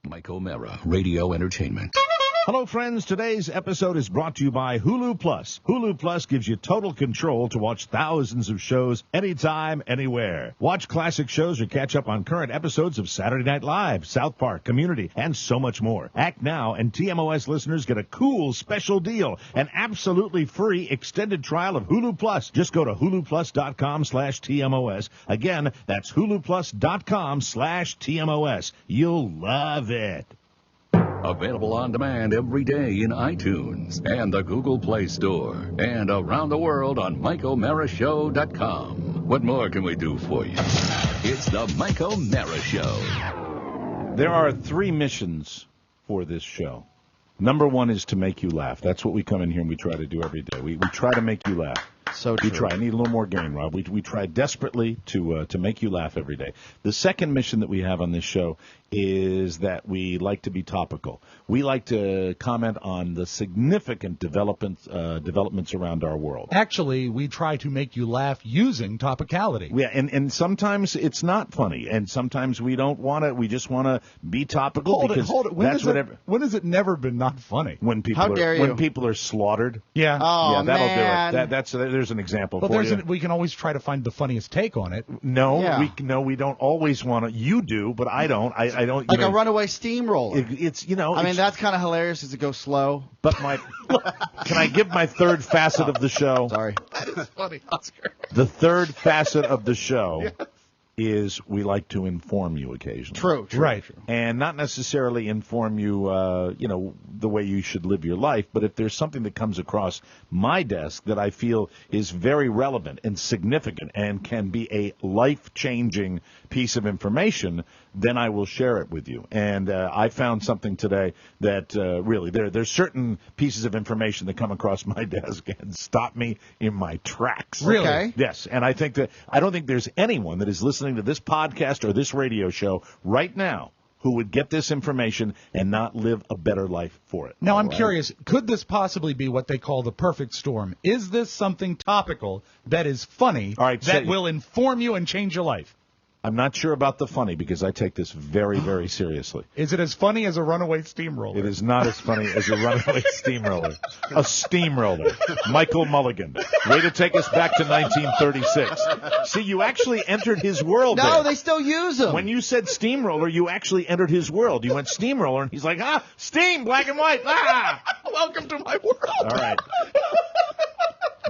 Mike O'Mara, Radio Entertainment. Hello, friends. Today's episode is brought to you by Hulu Plus. Hulu Plus gives you total control to watch thousands of shows anytime, anywhere. Watch classic shows or catch up on current episodes of Saturday Night Live, South Park, Community, and so much more. Act now, and TMOS listeners get a cool special deal, an absolutely free extended trial of Hulu Plus. Just go to huluplus.com/TMOS. Again, that's huluplus.com/TMOS. You'll love it. Available on demand every day in iTunes and the Google Play Store and around the world on MikeO'MaraShow.com. What more can we do for you? It's the Mike O'Mara Show. There are 3 missions for this show. Number 1 is to make you laugh. That's what we come in here and we try to do every day. We try to make you laugh. So true. We try. I need a little more game, Rob. We try desperately to make you laugh every day. The second mission that we have on this show is that we like to be topical. We like to comment on the significant developments around our world. Actually, we try to make you laugh using topicality. Yeah, and sometimes it's not funny, and sometimes we don't want to. We just want to be topical. Hold it. When has it never been not funny? When people when people are slaughtered. Yeah. Oh, yeah, that'll man. do it. There's an example But for you. we can always try to find the funniest take on it. No, Yeah. we don't always want to. You do, but I don't. I don't. Like a runaway steamroller. It's I mean, that's kind of hilarious as it goes slow. But can I give my third facet of the show? Sorry. That is funny, Oscar. The third facet of the show is we like to inform you occasionally. True. Right. And not necessarily inform you, the way you should live your life, but if there's something that comes across my desk that I feel is very relevant and significant and can be a life-changing piece of information, then I will share it with you. And I found something today that really, there's certain pieces of information that come across my desk and stop me in my tracks. Really? Okay. Yes, and I don't think there's anyone that is listening to this podcast or this radio show right now who would get this information and not live a better life for it. Now, I'm curious, could this possibly be what they call the perfect storm? Is this something topical that is funny that will inform you and change your life? I'm not sure about the funny because I take this very, very seriously. Is it as funny as a runaway steamroller? It is not as funny as a runaway steamroller. A steamroller. Michael Mulligan. Way to take us back to 1936. See, you actually entered his world. No, there. they still use them. When you said steamroller, you actually entered his world. You went steamroller, and he's like, steam, black and white, Welcome to my world. All right.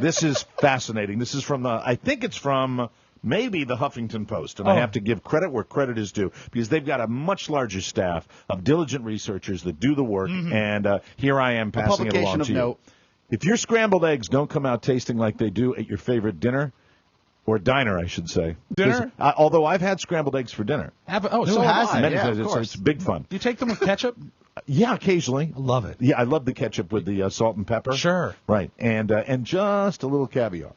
This is fascinating. This is from I think it's from maybe the Huffington Post, and I have to give credit where credit is due because they've got a much larger staff of diligent researchers that do the work, and here I am passing it along to you. Note. If your scrambled eggs don't come out tasting like they do at your favorite dinner, or diner, I should say. Dinner? Although I've had scrambled eggs for dinner. So have I. Many Yeah, times. of course. It's big fun. Do you take them with ketchup? Yeah, occasionally. I love it. Yeah, I love the ketchup with the salt and pepper. Sure. Right, and just a little caviar.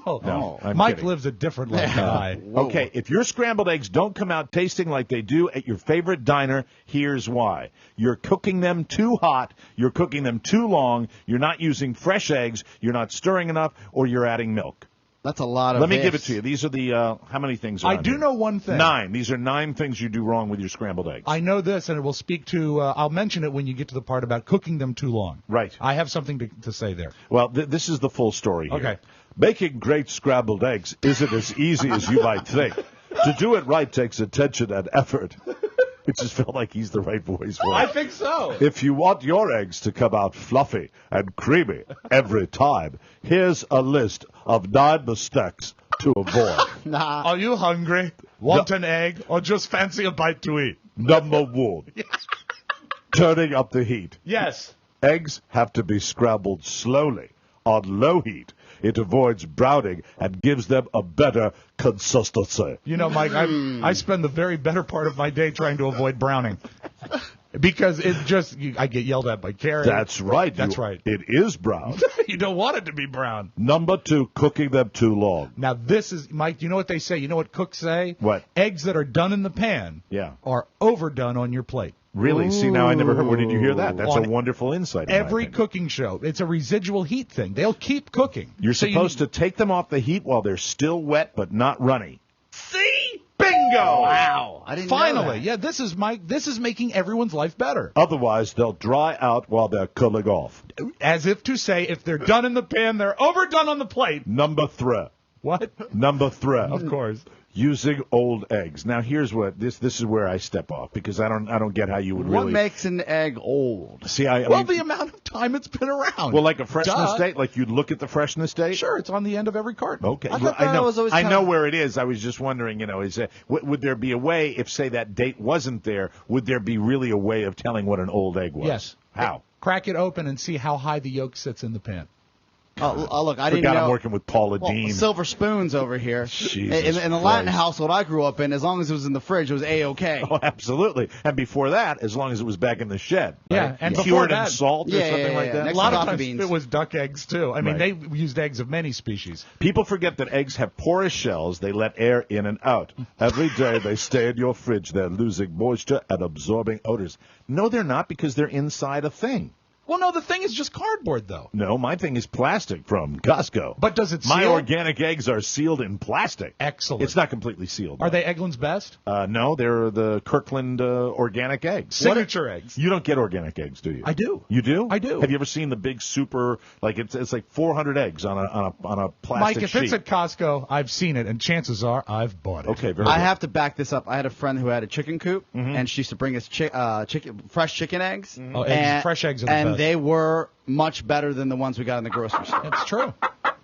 No, I'm Mike kidding. lives a different life than I. Okay, if your scrambled eggs don't come out tasting like they do at your favorite diner, here's why. You're cooking them too hot, you're cooking them too long, you're not using fresh eggs, you're not stirring enough, or you're adding milk. That's a lot of Let me ifs. give it to you. These are the, how many things are I on do here? know one thing. 9. These are 9 things you do wrong with your scrambled eggs. I know this, and it will speak to, I'll mention it when you get to the part about cooking them too long. Right. I have something to say there. Well, this is the full story here. Okay. Making great scrambled eggs isn't as easy as you might think. To do it right takes attention and effort. It just felt like he's the right voice for it. I think so. If you want your eggs to come out fluffy and creamy every time, here's a list of 9 mistakes to avoid. Nah. Are you hungry? Want an egg? Or just fancy a bite to eat? Number 1, turning up the heat. Yes. Eggs have to be scrambled slowly on low heat. It avoids browning and gives them a better consistency. You know, Mike, I spend the very better part of my day trying to avoid browning. Because I get yelled at by Karen. That's right. That's right. It is brown. You don't want it to be brown. Number 2, cooking them too long. Now, this is, Mike, you know what they say? You know what cooks say? What? Eggs that are done in the pan are overdone on your plate. Really? See, now I never heard. Where did you hear that? That's On a wonderful insight. Every cooking show, it's a residual heat thing. They'll keep cooking. You're supposed to take them off the heat while they're still wet but not runny. See? Bingo! Bingo! Wow. I didn't know Finally, that. yeah, this is making everyone's life better. Otherwise, they'll dry out while they're cooling off. As if to say, if they're done in the pan, they're overdone on the plate. Number 3. What? Number 3. Of course. Using old eggs. Now, here's what this is where I step off because I don't get how you would What really. makes an egg old? See, The amount of time it's been around. Well, like a freshness date, like you'd look at the freshness date. Sure, it's on the end of every carton. Okay, I thought I that know. was always I kind know of- where it is. I was just wondering, would there be a way, if say that date wasn't there, would there be really a way of telling what an old egg was? Yes. How? Crack it open and see how high the yolk sits in the pan. Oh, look, I didn't Forgot know. I'm working with Paula Well, Dean. silver spoons over here. Jesus in the Latin Christ. household I grew up in, as long as it was in the fridge, it was A-OK. Oh, absolutely. And before that, as long as it was back in the shed. Yeah, right? and Cured before in that- salt or Yeah, something yeah, like yeah. that. Next A lot of coffee times beans. it was duck eggs, too. I mean, Right. they used eggs of many species. People forget that eggs have porous shells. They let air in and out. Every day they stay in your fridge. They're losing moisture and absorbing odors. No, they're not because they're inside a thing. Well, no, the thing is just cardboard, though. No, my thing is plastic from Costco. But does it My seal? organic eggs are sealed in plastic. Excellent. It's not completely sealed. Are they Eggland's Best? No, they're the Kirkland organic eggs. Signature eggs. You don't get organic eggs, do you? I do. You do? I do. Have you ever seen the big super, like it's like 400 eggs on a plastic Mike, if sheet? it's at Costco, I've seen it, and chances are I've bought it. Okay, very I good. have to back this up. I had a friend who had a chicken coop, and she used to bring us fresh chicken eggs. Oh, fresh eggs are the and best. they were much better than the ones we got in the grocery store. It's true.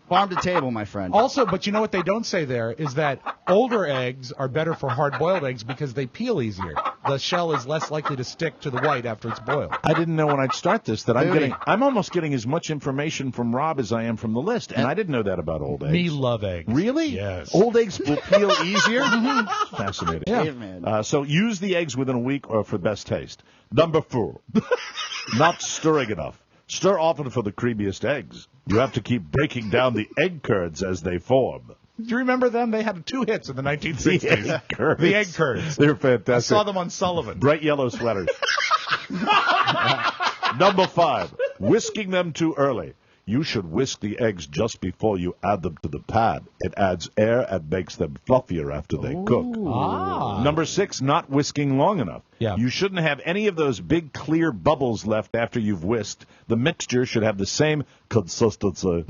Farm to table, my friend. Also, but you know what they don't say there is that older eggs are better for hard-boiled eggs because they peel easier. The shell is less likely to stick to the white after it's boiled. I didn't know when I'd start this that Booty. I'm almost getting as much information from Rob as I am from the list, and I didn't know that about old eggs. Me love eggs. Really? Yes. Old eggs will peel easier? Fascinating. Yeah. Caveman. So use the eggs within a week or for best taste. Number 4, not stirring enough. Stir often for the creamiest eggs. You have to keep breaking down the egg curds as they form. Do you remember them? They had 2 hits in the 1960s. Curds. The egg curds. They're I fantastic. saw them on Sullivan. Bright yellow sweaters. Number 5, whisking them too early. You should whisk the eggs just before you add them to the pan. It adds air and makes them fluffier after they cook. Number 6, not whisking long enough. Yeah. You shouldn't have any of those big clear bubbles left after you've whisked. The mixture should have the same consistency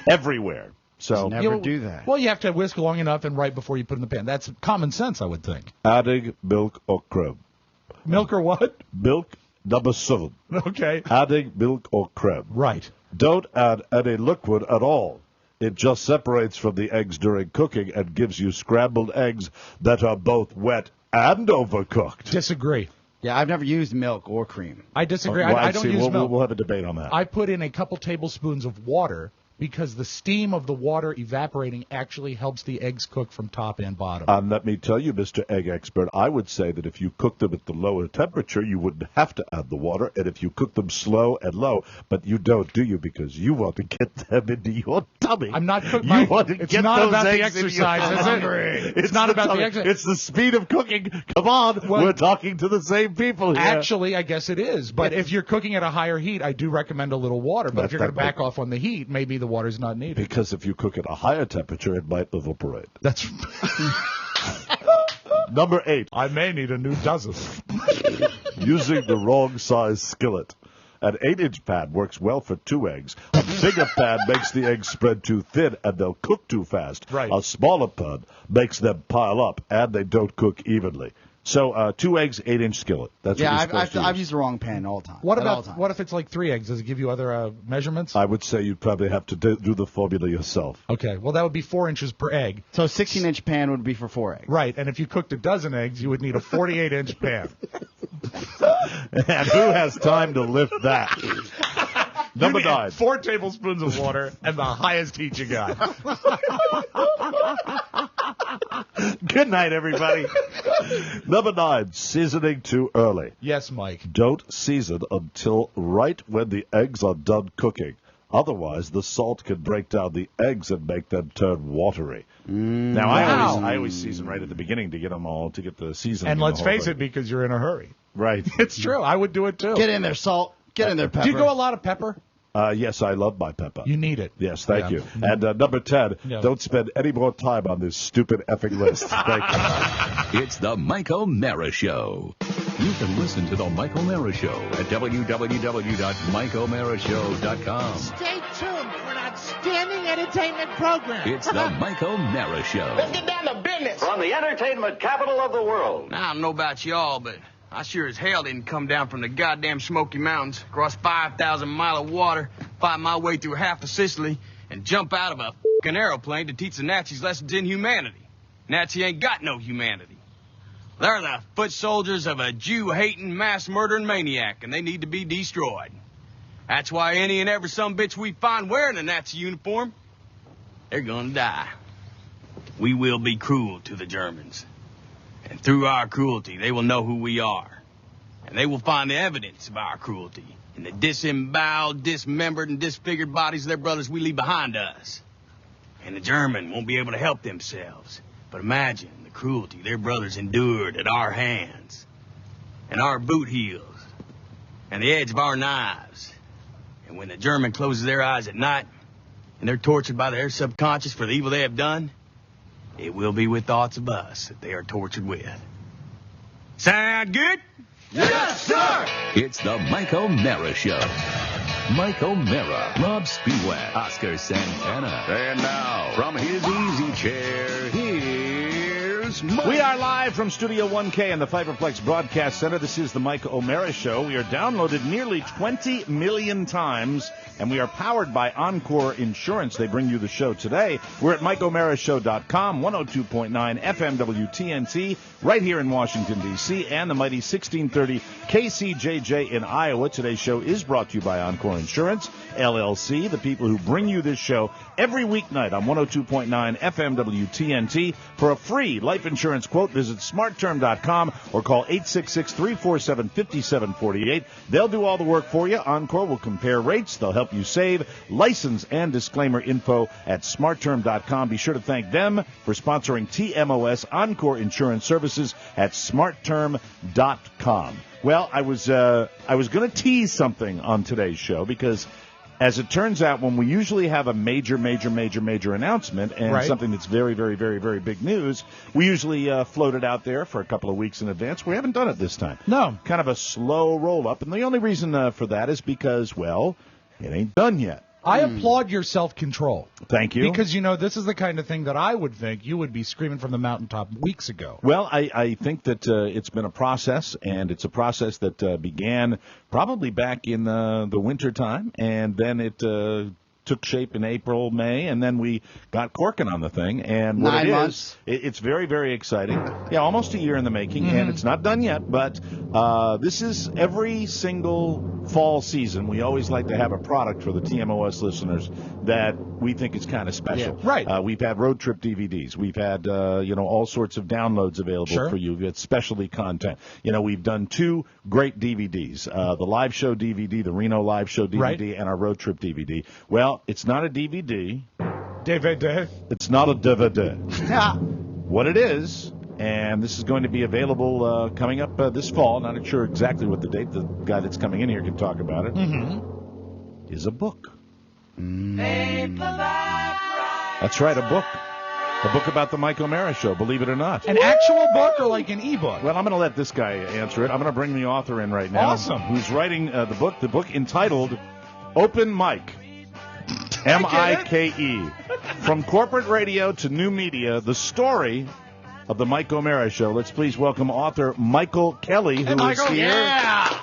everywhere. So Never do that. Well, you have to whisk long enough and right before you put it in the pan. That's common sense, I would think. adding milk or creme. Milk or what? Milk, number 7. Okay. Adding milk or creme. Right. Don't add any liquid at all. It just separates from the eggs during cooking and gives you scrambled eggs that are both wet and overcooked. Disagree. Yeah, I've never used milk or cream. I disagree. Well, I don't see, use we'll, milk. We'll have a debate on that. I put in a couple tablespoons of water because the steam of the water evaporating actually helps the eggs cook from top and bottom. And let me tell you, Mr. Egg Expert, I would say that if you cook them at the lower temperature, you wouldn't have to add the water. And if you cook them slow and low, but you don't, do you? Because you want to get them into your tummy. I'm not cooking. You want to It's get not those about the eggs into your exercise, is tummy. it? It's not about the tummy. exercise. It's the speed of cooking. Come on, Well, we're talking to the same people here. Actually, I guess it is. But if you're cooking at a higher heat, I do recommend a little water. But if you're going to back off on the heat, maybe the water's not needed. Because if you cook at a higher temperature, it might evaporate. That's. Number 8. I may need a new dozen. Using the wrong size skillet. An 8-inch pan works well for 2 eggs. A bigger pan makes the eggs spread too thin and they'll cook too fast. Right. A smaller pan makes them pile up and they don't cook evenly. So 2 eggs, 8-inch skillet. That's Yeah, what you're supposed to I've use. used the wrong pan all the time. What At all about times. what if it's like 3 eggs? Does it give you other measurements? I would say you'd probably have to do the formula yourself. Okay, well that would be 4 inches per egg. So a 16-inch pan would be for 4 eggs. Right, and if you cooked a dozen eggs, you would need a 48-inch pan. And who has time to lift that? Number 9. 4 tablespoons of water and the highest heat you got. Good night, everybody. Number 9, seasoning too early. Yes, Mike. Don't season until right when the eggs are done cooking. Otherwise, the salt can break down the eggs and make them turn watery. Now, I always season right at the beginning to get them all, to get the seasoning. And in the let's whole face thing. it, because you're in a hurry. Right. It's true. I would do it too. Get in there, salt. Get in there, pepper. Do you go a lot of pepper? Yes, I love my pepper. You need it. Yes, thank Yeah. you. And number 10, Yeah. don't spend any more time on this stupid effing list. Thank you. It's the Mike O'Mara Show. You can listen to the Mike O'Mara Show at www.mikeomarashow.com. Stay tuned for an outstanding entertainment program. It's the Mike O'Mara Show. Let's get down to business. From the entertainment capital of the world. Now, I don't know about y'all, but I sure as hell didn't come down from the goddamn Smoky Mountains, cross 5,000 mile of water, fight my way through half of Sicily, and jump out of a fucking aeroplane to teach the Nazis lessons in humanity. Nazi ain't got no humanity. They're the foot soldiers of a Jew-hating, mass-murdering maniac, and they need to be destroyed. That's why any and every sumbitch we find wearing a Nazi uniform, they're gonna die. We will be cruel to the Germans. And through our cruelty, they will know who we are. And they will find the evidence of our cruelty in the disemboweled, dismembered, and disfigured bodies of their brothers we leave behind us. And the German won't be able to help themselves. But imagine the cruelty their brothers endured at our hands, and our boot heels, and the edge of our knives. And when the German closes their eyes at night, and they're tortured by their subconscious for the evil they have done, it will be with thoughts of us that they are tortured with. Sound good? Yes, sir! It's the Mike O'Mara Show. Mike O'Mara, Rob Spiewak, Oscar Santana. And now, from his easy chair, here's Mike. We are live from Studio 1K in the Fiberplex Broadcast Center. This is the Mike O'Mara Show. We are downloaded nearly 20 million times, and we are powered by Encore Insurance. They bring you the show today. We're at MikeO'MaraShow.com, 102.9 FM WTNT, right here in Washington, D.C., and the mighty 1630 KCJJ in Iowa. Today's show is brought to you by Encore Insurance, LLC, the people who bring you this show every weeknight on 102.9 FM WTNT. For a free life insurance quote, visit smartterm.com or call 866-347-5748. They'll do all the work for you. Encore will compare rates. They'll help you save. License and disclaimer info at smartterm.com. Be sure to thank them for sponsoring TMOS Encore Insurance Services at smartterm.com. Well, I was going to tease something on today's show because, as it turns out, when we usually have a major announcement and something that's very, very, very, very big news, we usually float it out there for a couple of weeks in advance. We haven't done it this time. No. Kind of a slow roll-up, and the only reason for that is because, well, it ain't done yet. I applaud your self-control. Thank you. Because, this is the kind of thing that I would think you would be screaming from the mountaintop weeks ago. Well, I think that it's been a process, and it's a process that began probably back in the winter time, and then it took shape in April, May, and then we got corking on the thing. And what 9 months. It's very, very exciting. Yeah, almost a year in the making, and it's not done yet, but this is every single fall season. We always like to have a product for the TMOS listeners that we think is kind of special. Yeah, right. We've had road trip DVDs. We've had, all sorts of downloads available for you. We've got specialty content. We've done 2 great DVDs, the live show DVD, the Reno live show DVD, and our road trip DVD. Well, it's not a DVD. DVD. It's not a DVD. What it is, and this is going to be available coming up this fall. Not sure exactly what the date. The guy that's coming in here can talk about it. Is a book. That's right, a book. A book about the Mike O'Mara Show, believe it or not. An actual book or like an e-book? Well, I'm going to let this guy answer it. I'm going to bring the author in right now. Awesome. Who's writing the book entitled Open Mike. M-I-K-E. From corporate radio to new media, the story of the Mike O'Mara Show. Let's please welcome author Michael Kelly, who is here. Yeah.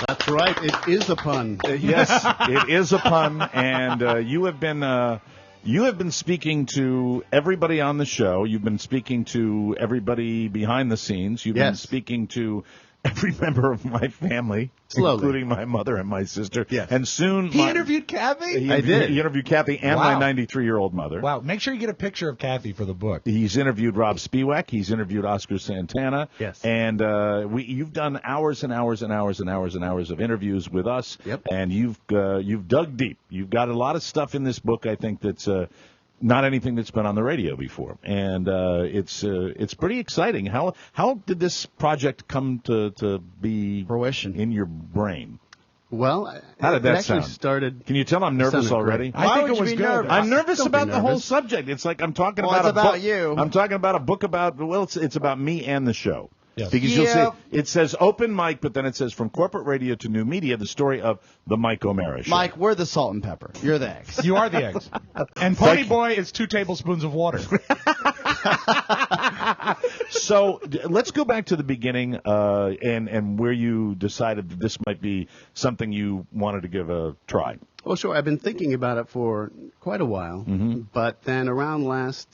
That's right. It is a pun. Yes, it is a pun, and you have been speaking to everybody on the show. You've been speaking to everybody behind the scenes. You've been speaking to every member of my family, including my mother and my sister. Yes. And soon... He interviewed Kathy? I did. He interviewed Kathy and my 93-year-old mother. Wow. Make sure you get a picture of Kathy for the book. He's interviewed Rob Spiewak. He's interviewed Oscar Santana. Yes. And you've done hours and hours and hours and hours and hours of interviews with us. Yep. And you've dug deep. You've got a lot of stuff in this book, I think, that's... not anything that's been on the radio before, and it's pretty exciting. How did this project come to be fruition in your brain? Well, how did that actually sound? Started. Can you tell I'm nervous already? I think it was good. Nervous? I'm nervous Don't about be the whole nervous. subject. It's like I'm talking Well, about it's a about book. you. I'm talking about a book about, well, it's about me and the show. Yes. Because you'll see, it says open mic, but then it says from corporate radio to new media, the story of the Mike O'Mara Show. Mike, we're the salt and pepper. You're the eggs. You are the eggs. And Pony Boy is 2 tablespoons of water. So let's go back to the beginning and where you decided that this might be something you wanted to give a try. Well, sure. I've been thinking about it for quite a while, but then around last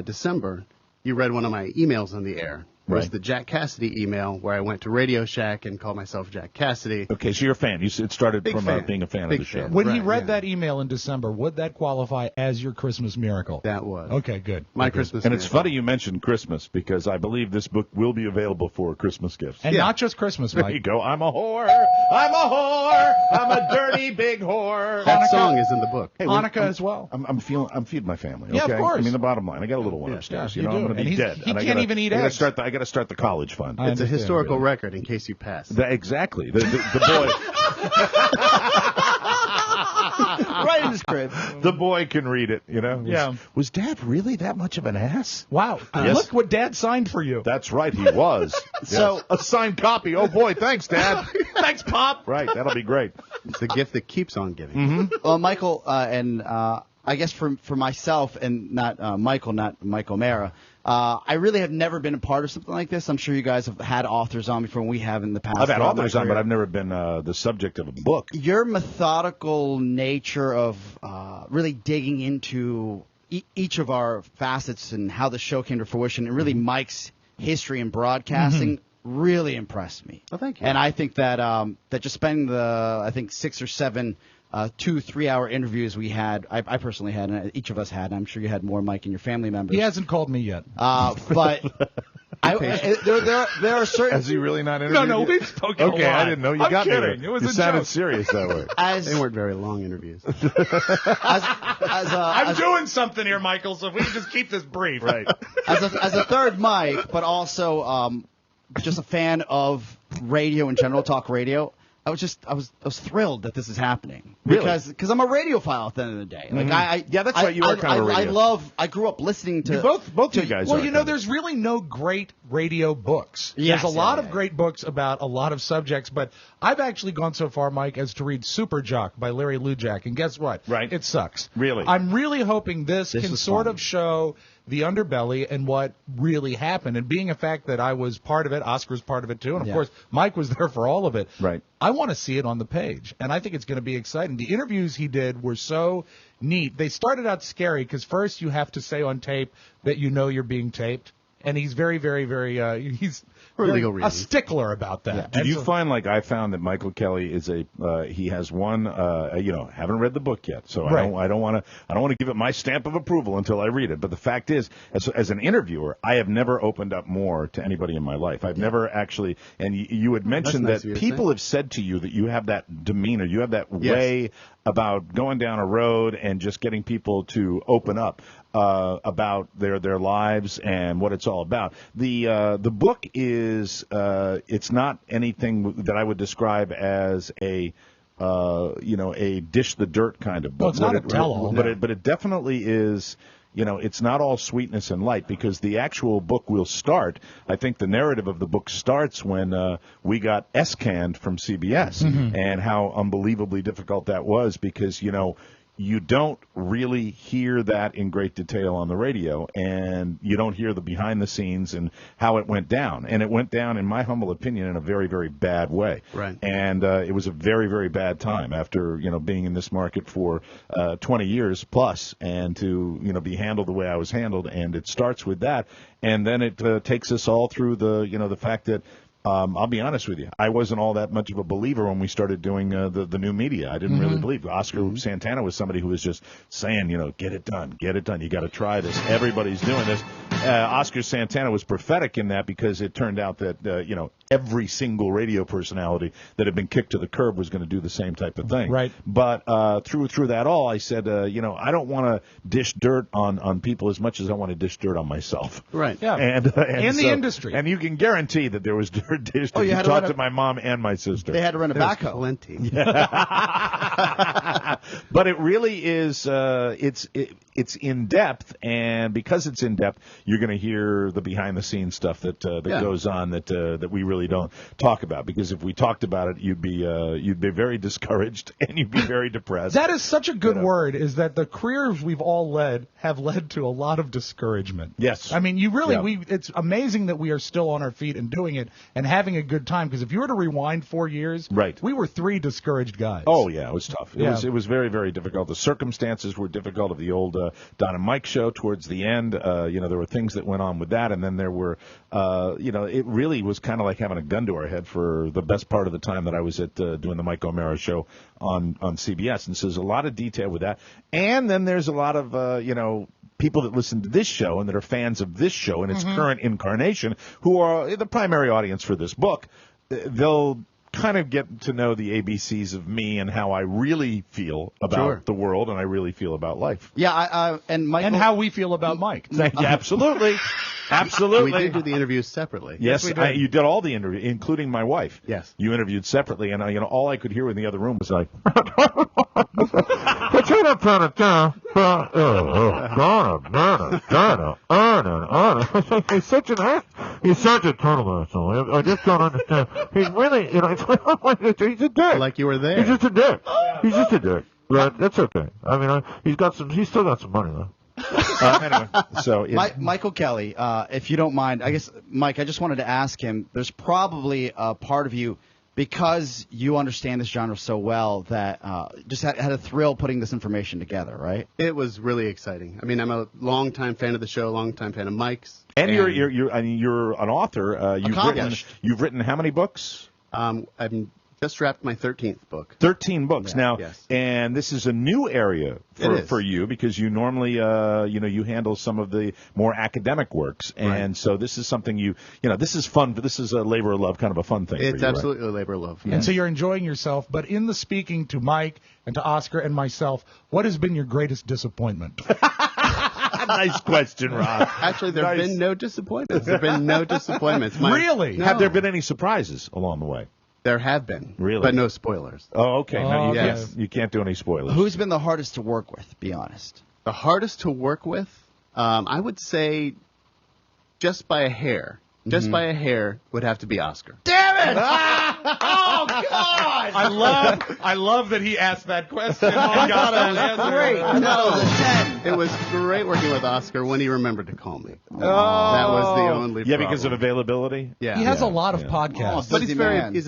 December, you read one of my emails on the air. It was the Jack Cassidy email where I went to Radio Shack and called myself Jack Cassidy. Okay, so you're a fan. It started Big from fan. being a fan Big of the show. fan. When he read that email in December, would that qualify as your Christmas miracle? That was. Okay, good. My Christmas And it's miracle. funny you mentioned Christmas because I believe this book will be available for Christmas gifts. And not just Christmas, There you Mike. go. I'm a whore. I'm a whore. I'm a dirty big whore. That song is in the book. Hey, Hanukkah as well. I'm feeding my family. Yeah, of okay? course. I mean, the bottom line. I got a little one upstairs. you You know, I'm do. going to And be he's- dead. he And I can't gotta- even eat I gotta eggs. start the college fund. I It's a understand. historical record in case you pass. Exactly. The boy. Right in his crib. The boy can read it. You know. Yeah. Was Dad really that much of an ass? Wow. Yes. Look what Dad signed for you. That's right. He was. So- Yes. A signed copy. Oh boy. Thanks, Dad. Thanks, Pop. Right. That'll be great. It's the gift that keeps on giving. Mm-hmm. Well, Michael, and I guess for myself and not Michael, not Mike O'Mara, I really have never been a part of something like this. I'm sure you guys have had authors on before, and we have in the past. I've had throughout my authors on, career. but I've never been the subject of a book. Your methodical nature of really digging into each of our facets and how the show came to fruition, and really Mike's history in broadcasting really impressed me. Oh, thank you. And I think that that just spending the 6 or 7 2-3 hour interviews we had, I personally had, and each of us had, and I'm sure you had more, Mike, and your family members. He hasn't called me yet. But there are certain. Has he really not interviewed No, you? we've spoken a Okay, lot. I didn't know you I'm got me kidding. there. It was you a sounded joke. serious that way. They weren't very long interviews. I'm doing something here, Michael, so if we can just keep this brief. Right. as a third Mike, but also just a fan of radio in general, talk radio. I was thrilled that this is happening Really? because I'm a radiophile at the end of the day. Like Yeah, that's right. You are kind of a radio. I grew up listening to Both you guys Well, are. you know, there's really no great radio books. Yes, There's a lot yeah, of great books about a lot of subjects, but I've actually gone so far, Mike, as to read Super Jock by Larry Lujak, and guess what? Right. It sucks. Really? I'm really hoping this can is sort fun. of show the underbelly and what really happened. And being a fact that I was part of it, Oscar's part of it too, and of Yeah. course Mike was there for all of it. Right. I want to see it on the page, and I think it's going to be exciting. The interviews he did were so neat. They started out scary because first you have to say on tape that you know you're being taped, and he's very, very, very he's For very- legal a reasons. stickler about that. Did And you so- find, like I found, that Michael Kelly is he has one, haven't read the book yet, so Right. I don't want to give it my stamp of approval until I read it. But the fact is, as an interviewer, I have never opened up more to anybody in my life. I've never actually, and you had mentioned nice that of you to people say. have said to you that you have that demeanor, you have that Yes. way about going down a road and just getting people to open up about their lives and what it's all about. The book is it's not anything that I would describe as a dish the dirt kind of book. No, it's not a tell-all, no. But it definitely is. It's not all sweetness and light, because the actual book will start. I think the narrative of the book starts when we got S-canned from CBS, and how unbelievably difficult that was, because you don't really hear that in great detail on the radio, and you don't hear the behind the scenes and how it went down. And it went down, in my humble opinion, in a very, very bad way. Right. And it was a very, very bad time after, being in this market for 20 years plus, and to, be handled the way I was handled. And it starts with that. And then it takes us all through the fact that, I'll be honest with you, I wasn't all that much of a believer when we started doing the new media. I didn't really believe. Oscar Santana was somebody who was just saying, get it done. You got to try this. Everybody's doing this. Oscar Santana was prophetic in that, because it turned out that, every single radio personality that had been kicked to the curb was going to do the same type of thing. Right. But through that all, I said, I don't want to dish dirt on people as much as I want to dish dirt on myself. Right. Yeah. And In the industry. And you can guarantee that there was never dished Oh, it. you You had to talked rent to my mom and my sister. They had to rent a There's backhoe. plenty. But it really is. It's in depth, and because it's in depth, you're going to hear the behind the scenes stuff that goes on that we really don't talk about. Because if we talked about it, you'd be very discouraged and you'd be very depressed. That is such a good word. Is that the careers we've all led have led to a lot of discouragement. Yes. I mean, you really it's amazing that we are still on our feet and doing it and having a good time. Because if you were to rewind 4 years, right, we were 3 discouraged guys. Oh yeah, it was tough. It was very, very difficult. The circumstances were difficult of the old Don and Mike show towards the end. There were things that went on with that, and then there were, it really was kind of like having a gun to our head for the best part of the time that I was at doing the Mike O'Mara show on CBS. And so there's a lot of detail with that, and then there's a lot of people that listen to this show and that are fans of this show in its current incarnation, who are the primary audience for this book. They'll kind of get to know the ABCs of me and how I really feel about the world and I really feel about life. Yeah, and Michael, and how we feel about Mike. Yeah, absolutely. Absolutely. We did do the interviews separately. Yes, we did. You did all the interviews, including my wife. Yes. You interviewed separately, and all I could hear in the other room was like, He's such a total asshole. I just don't understand. He's really, he's a dick. Like you were there. He's just a dick. He's just a dick. But that's okay. I mean, he's still got some money, though. Anyway, so Michael Kelly, if you don't mind, I guess, Mike, I just wanted to ask him, there's probably a part of you, because you understand this genre so well, that just had a thrill putting this information together, right? It was really exciting. I mean, I'm a longtime fan of the show, longtime fan of Mike's. And you're an author. You've written how many books? I've just wrapped my 13th book. 13 books now, yes. And this is a new area for you because you normally, you handle some of the more academic works, and so this is something this is fun. This is a labor of love, kind of a fun thing. It's for you, absolutely a labor of love. And so you're enjoying yourself. But in the speaking to Mike and to Oscar and myself, what has been your greatest disappointment? Nice question, Rob. Actually, there have been no disappointments. Really? No. Have there been any surprises along the way? There have been. Really? But no spoilers. Oh, okay. No, yes. You can't do any spoilers. Who's been the hardest to work with, be honest? The hardest to work with? I would say just by a hair. Just by a hair would have to be Oscar. Damn it! Oh, God! I love that he asked that question. Oh, God, that was great. It was great working with Oscar when he remembered to call me. That was the only problem. because of availability? Yeah. He has a lot of podcasts. But he's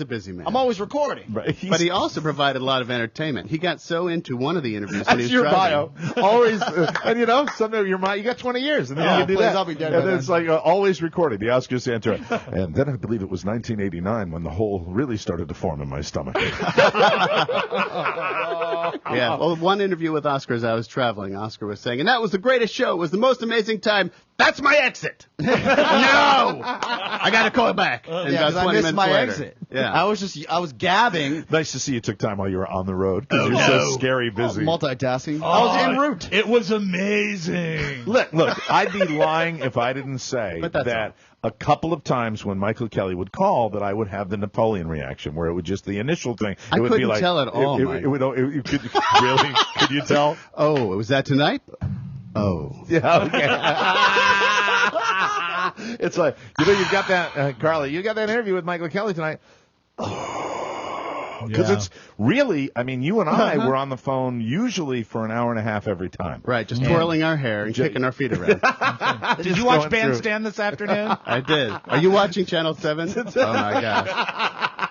a busy man. I'm always recording. Right. But he also provided a lot of entertainment. He got so into one of the interviews when he was your driving. bio. Always, and someday you got 20 years, and then you can do that. I'll be dead and by then it's like always recording the Oscar Santoro. And then I believe it was 1989 when the hole really started to form in my stomach. Yeah. Well, one interview with Oscar as I was traveling, Oscar was saying, and that was the greatest show. It was the most amazing time. That's my exit. No! I got to call back. And Yeah, about 20 I missed minutes my later. exit. Yeah. I was gabbing. Nice to see you took time while you were on the road because you're so scary busy. Multitasking. I was en route. It was amazing. Look, I'd be lying if I didn't say that a couple of times when Michael Kelly would call that I would have the Napoleon reaction where it would just the initial thing. I would couldn't be like, tell at all, Mike. Really? Could you tell? Oh, was that tonight? Oh. Yeah, okay. It's like, you've got that, Carly, you got that interview with Michael Kelly tonight. Because it's really, you and I were on the phone usually for an hour and a half every time. Right, just twirling our hair and kicking our feet around. Did you watch Bandstand this afternoon? I did. Are you watching Channel 7? Oh, my gosh.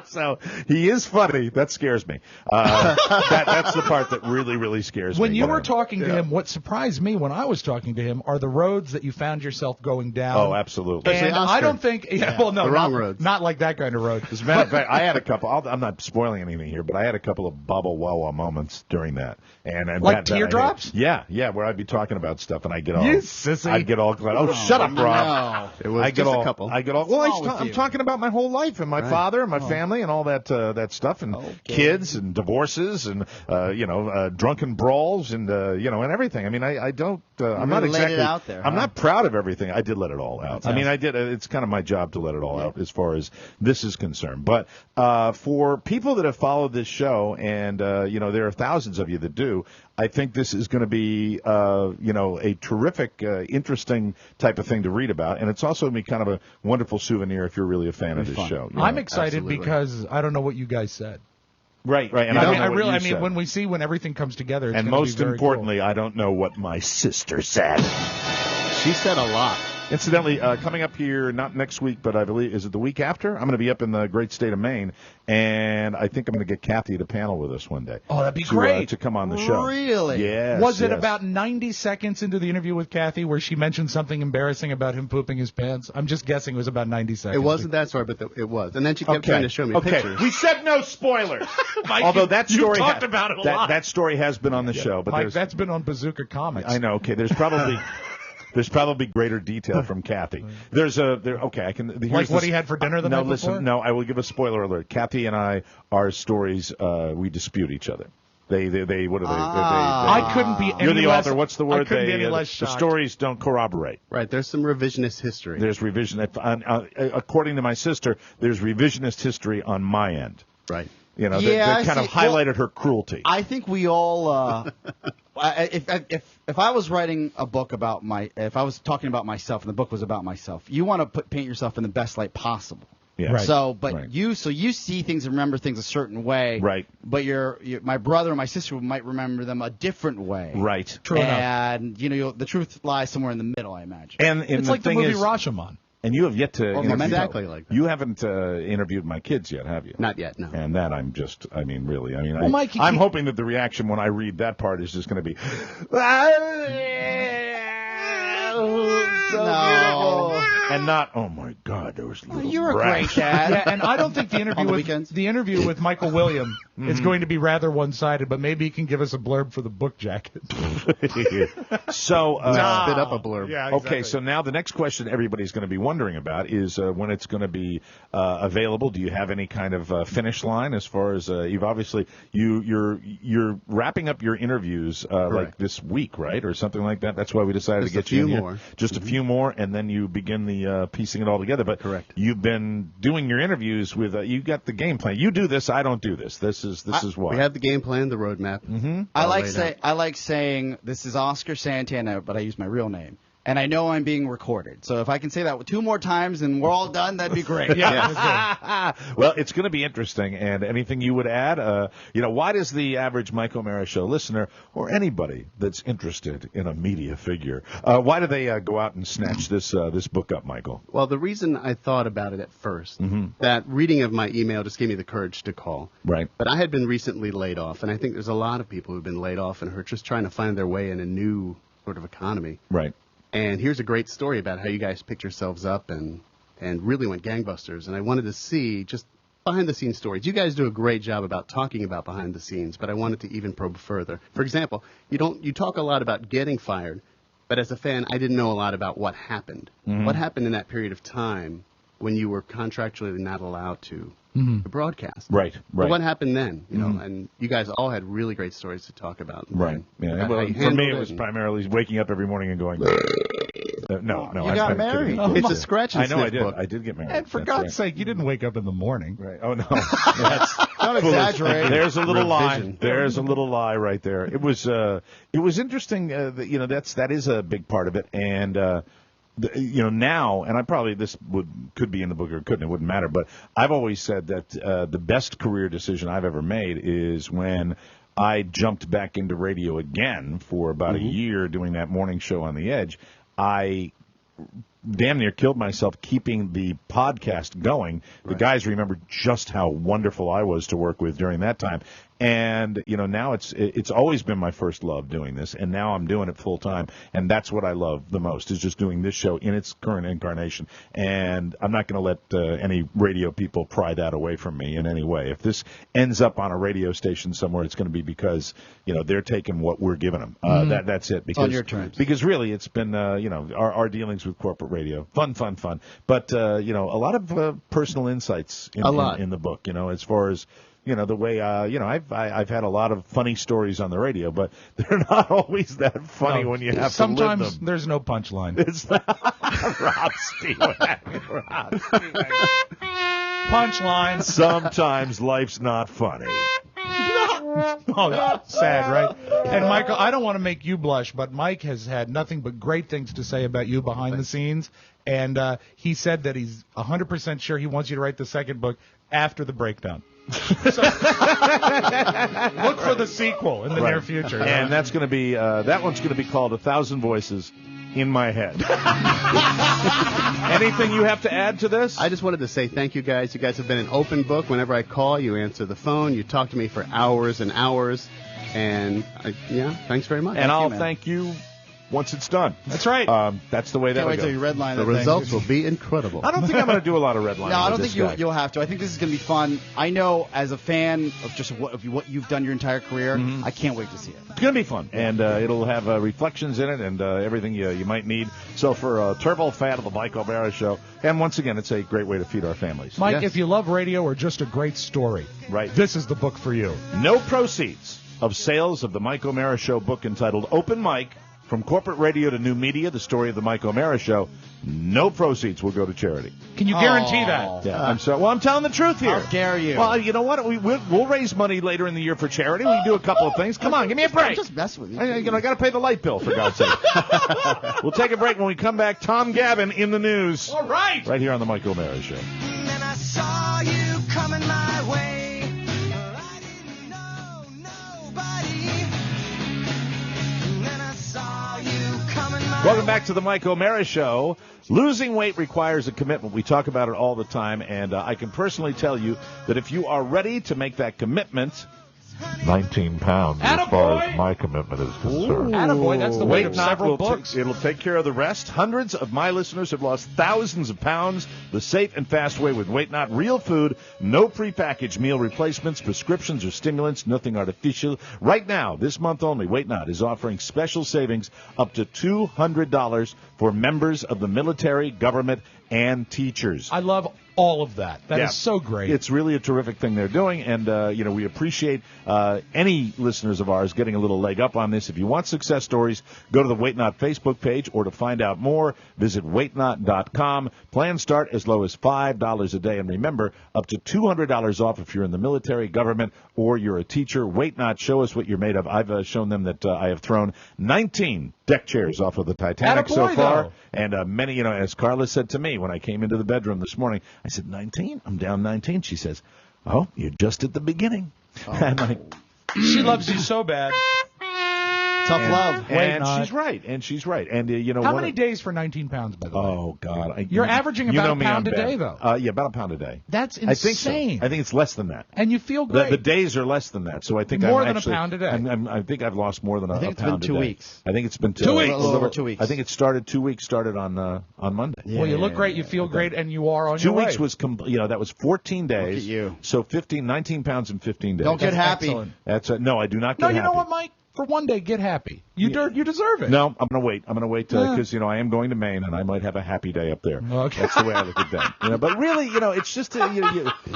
So he is funny. That scares me. That's the part that really, really scares me. When you were talking to him, what surprised me when I was talking to him are the roads that you found yourself going down. Oh, absolutely. And I don't think, the wrong roads. Not like that kind of road. As a matter of fact, I had a couple. I'm not spoiling anything here, but I had a couple of Baba Wawa moments during that. And like teardrops? Yeah, where I'd be talking about stuff and I get all. You sissy. I'd get all. Oh, shut up, Rob. It was just a couple. I get all. Well, I'm talking about my whole life and my father and my family family and all that stuff, and kids and divorces and drunken brawls and and everything. I mean, I don't. I'm not exactly. Let it out there, I'm not proud of everything. I did let it all out. I mean, I did. It's kind of my job to let it all out as far as this is concerned. But for people that have followed this show, and there are thousands of you that do, I think this is going to be a terrific, interesting type of thing to read about, and it's also going to be kind of a wonderful souvenir if you're really a fan of this show. I'm excited because I don't know what you guys said. Right. And I mean, when everything comes together, it's and most importantly, I don't know what my sister said. She said a lot. Incidentally, coming up here, not next week, but I believe, is it the week after? I'm going to be up in the great state of Maine, and I think I'm going to get Kathy to panel with us one day. Oh, that'd be great. To come on the show. Really? Yes. Was it about 90 seconds into the interview with Kathy where she mentioned something embarrassing about him pooping his pants? I'm just guessing it was about 90 seconds. It wasn't that story, but it was. And then she kept trying to show me pictures. We said no spoilers. Mike, although that story talked about it a lot. That story has been on the show. But Mike, that's been on Bazooka Comics. I know. Okay, there's probably... There's probably greater detail from Kathy. I can. Like what he had for dinner the night before? No, I will give a spoiler alert. Kathy and I, our stories, we dispute each other. They what are they? I couldn't be any You're the less, author. What's the word? I couldn't be any less the shocked. stories don't corroborate. Right. There's some revisionist history. There's according to my sister, there's revisionist history on my end. Right. They kind of highlighted her cruelty. I think we all, if I was writing a book about if I was talking about myself and the book was about myself, you want to paint yourself in the best light possible. Yeah. Right. So you see things and remember things a certain way. Right. But my brother and my sister might remember them a different way. Right. True enough. And the truth lies somewhere in the middle, I imagine. And it's like the movie Rashomon. And you have yet to interview. Exactly like that. You haven't interviewed my kids yet, have you? Not yet, no. And that I'm hoping that the reaction when I read that part is just going to be, no. And not, oh my God, there was little You're brat. a great dad. Yeah, and I don't think the interview with Michael William is going to be rather one-sided, but maybe he can give us a blurb for the book jacket. So, spit up a blurb. Yeah, exactly. Okay, so now the next question everybody's going to be wondering about is when it's going to be available. Do you have any kind of finish line as far as you've obviously you're wrapping up your interviews like this week, right, or something like that? That's why we decided to get you in here. Just a few more, and then you begin the piecing it all together. But correct. You've been doing your interviews with you got the game plan. You do this, I don't do this. This is why. We have the game plan, the roadmap. Mm-hmm. I like saying this is Oscar Santana, but I use my real name. And I know I'm being recorded. So if I can say that 2 more times and we're all done, that'd be great. Well, it's going to be interesting. And anything you would add? Why does the average Mike O'Mara Show listener or anybody that's interested in a media figure, why do they go out and snatch this book up, Michael? Well, the reason I thought about it at first, that reading of my email just gave me the courage to call. Right. But I had been recently laid off, and I think there's a lot of people who've been laid off and who are just trying to find their way in a new sort of economy. Right. And here's a great story about how you guys picked yourselves up and really went gangbusters. And I wanted to see just behind-the-scenes stories. You guys do a great job about talking about behind the scenes, but I wanted to even probe further. For example, you talk a lot about getting fired, but as a fan, I didn't know a lot about what happened. Mm-hmm. What happened in that period of time when you were contractually not allowed to broadcast? Right. But what happened then? And you guys all had really great stories to talk about. Right. Yeah. Well, for me, it was primarily waking up every morning and going. No. You got married. It's a scratch and sniff I did. book. I did get married. And for God's sake, you didn't wake up in the morning. Right. Oh no. Don't exaggerate. There's a little lie. There's a little lie right there. It was interesting. That is a big part of it, and. Now, and I probably could be in the book or couldn't, it wouldn't matter, but I've always said that the best career decision I've ever made is when I jumped back into radio again for about a year doing that morning show on the Edge. I damn near killed myself keeping the podcast going. The guys remember just how wonderful I was to work with during that time. And, now it's always been my first love doing this, and now I'm doing it full time, and that's what I love the most, is just doing this show in its current incarnation. And I'm not going to let any radio people pry that away from me in any way. If this ends up on a radio station somewhere, it's going to be because, they're taking what we're giving them. That's it. Because, on your terms. Because really, it's been, our dealings with corporate radio. Fun. But, a lot of personal insights in the book, as far as, the way, I've had a lot of funny stories on the radio, but they're not always that funny when you have to live them. Sometimes there's no punchline. It's not Rob Spiewak. Punchline. Sometimes life's not funny. Oh, sad, right? And Michael, I don't want to make you blush, but Mike has had nothing but great things to say about you behind the scenes, and he said that he's 100% sure he wants you to write the second book after the breakdown. So, look for the sequel in the near future. And that's going to be that one's going to be called 1,000 Voices in My Head. Anything you have to add to this? I just wanted to say thank you guys. You guys have been an open book. Whenever I call, you answer the phone. You talk to me for hours and hours. And, thanks very much. And I'll thank you once it's done. That's right. That's the way that Can't will wait go. till you redline The that thing. results will be incredible. I don't think I'm going to do a lot of redlining. No, I don't with think this you'll have to. I think this is going to be fun. I know, as a fan of just what you've done your entire career, I can't wait to see it. It's going to be fun, and it'll have reflections in it and everything you might need. So for a turbo fan of the Mike O'Mara Show, and once again, it's a great way to feed our families. Mike, if you love radio or just a great story, this is the book for you. No proceeds of sales of the Mike O'Mara Show book entitled Open Mic, From Corporate Radio to New Media, the story of the Mike O'Mara Show, no proceeds will go to charity. Can you guarantee that? Yeah, I'm sorry. Well, I'm telling the truth here. How dare you? Well, you know what? We'll raise money later in the year for charity. We can do a couple of things. Come on, give me a break. I'm just messing with you. I got to pay the light bill, for God's sake. We'll take a break. When we come back, Tom Gavin in the news. All right. Right here on the Mike O'Mara Show. And I saw you coming my way. I didn't know nobody. And I saw you coming my way. Welcome back to the Mike O'Mara Show. Losing weight requires a commitment. We talk about it all the time, and I can personally tell you that if you are ready to make that commitment, 19 pounds as far as my commitment is concerned. Attaboy, that's the weight of several books. It'll take care of the rest. Hundreds of my listeners have lost thousands of pounds the safe and fast way with Weight Not. Real food, no prepackaged meal replacements, prescriptions, or stimulants, nothing artificial. Right now, this month only, Weight Not is offering special savings up to $200 for members of the military, government, and teachers. I love all of that. That is so great. It's really a terrific thing they're doing, and we appreciate any listeners of ours getting a little leg up on this. If you want success stories, go to the Weight Not Facebook page, or to find out more, visit weightnot.com. Plans start as low as $5 a day, and remember, up to $200 off if you're in the military, government, or you're a teacher. Weight Not, show us what you're made of. I've shown them that I have thrown 19 deck chairs off of the Titanic so far, and many, as Carla said to me when I came into the bedroom this morning, I said, 19? I'm down 19. She says, oh, you're just at the beginning. Oh. I'm like, she loves you so bad. Tough love. And she's right. And how many days for 19 pounds, by the way? Oh God, you're averaging about a pound a day, though. Yeah, about a pound a day. That's insane. I think so. I think it's less than that. And you feel great. The days are less than that. So I think more I'm than actually, a pound a day. I think I've lost more than a pound a day. I think it's been 2 weeks. I think it's been 2 weeks. A little over 2 weeks. I think it started 2 weeks. Started on Monday. Yeah, well, you look great, you feel great, and you are on your way. 2 weeks was that was 14 days. Look at you. So 19 pounds in 15 days. Don't get happy. Excellent. That's no, I do not get happy. No, you know what, Mike? For one day, get happy. You deserve it. No, I'm going to wait. I'm going to wait because I am going to Maine, and I might have a happy day up there. Okay. That's the way I look at that. But really, it's just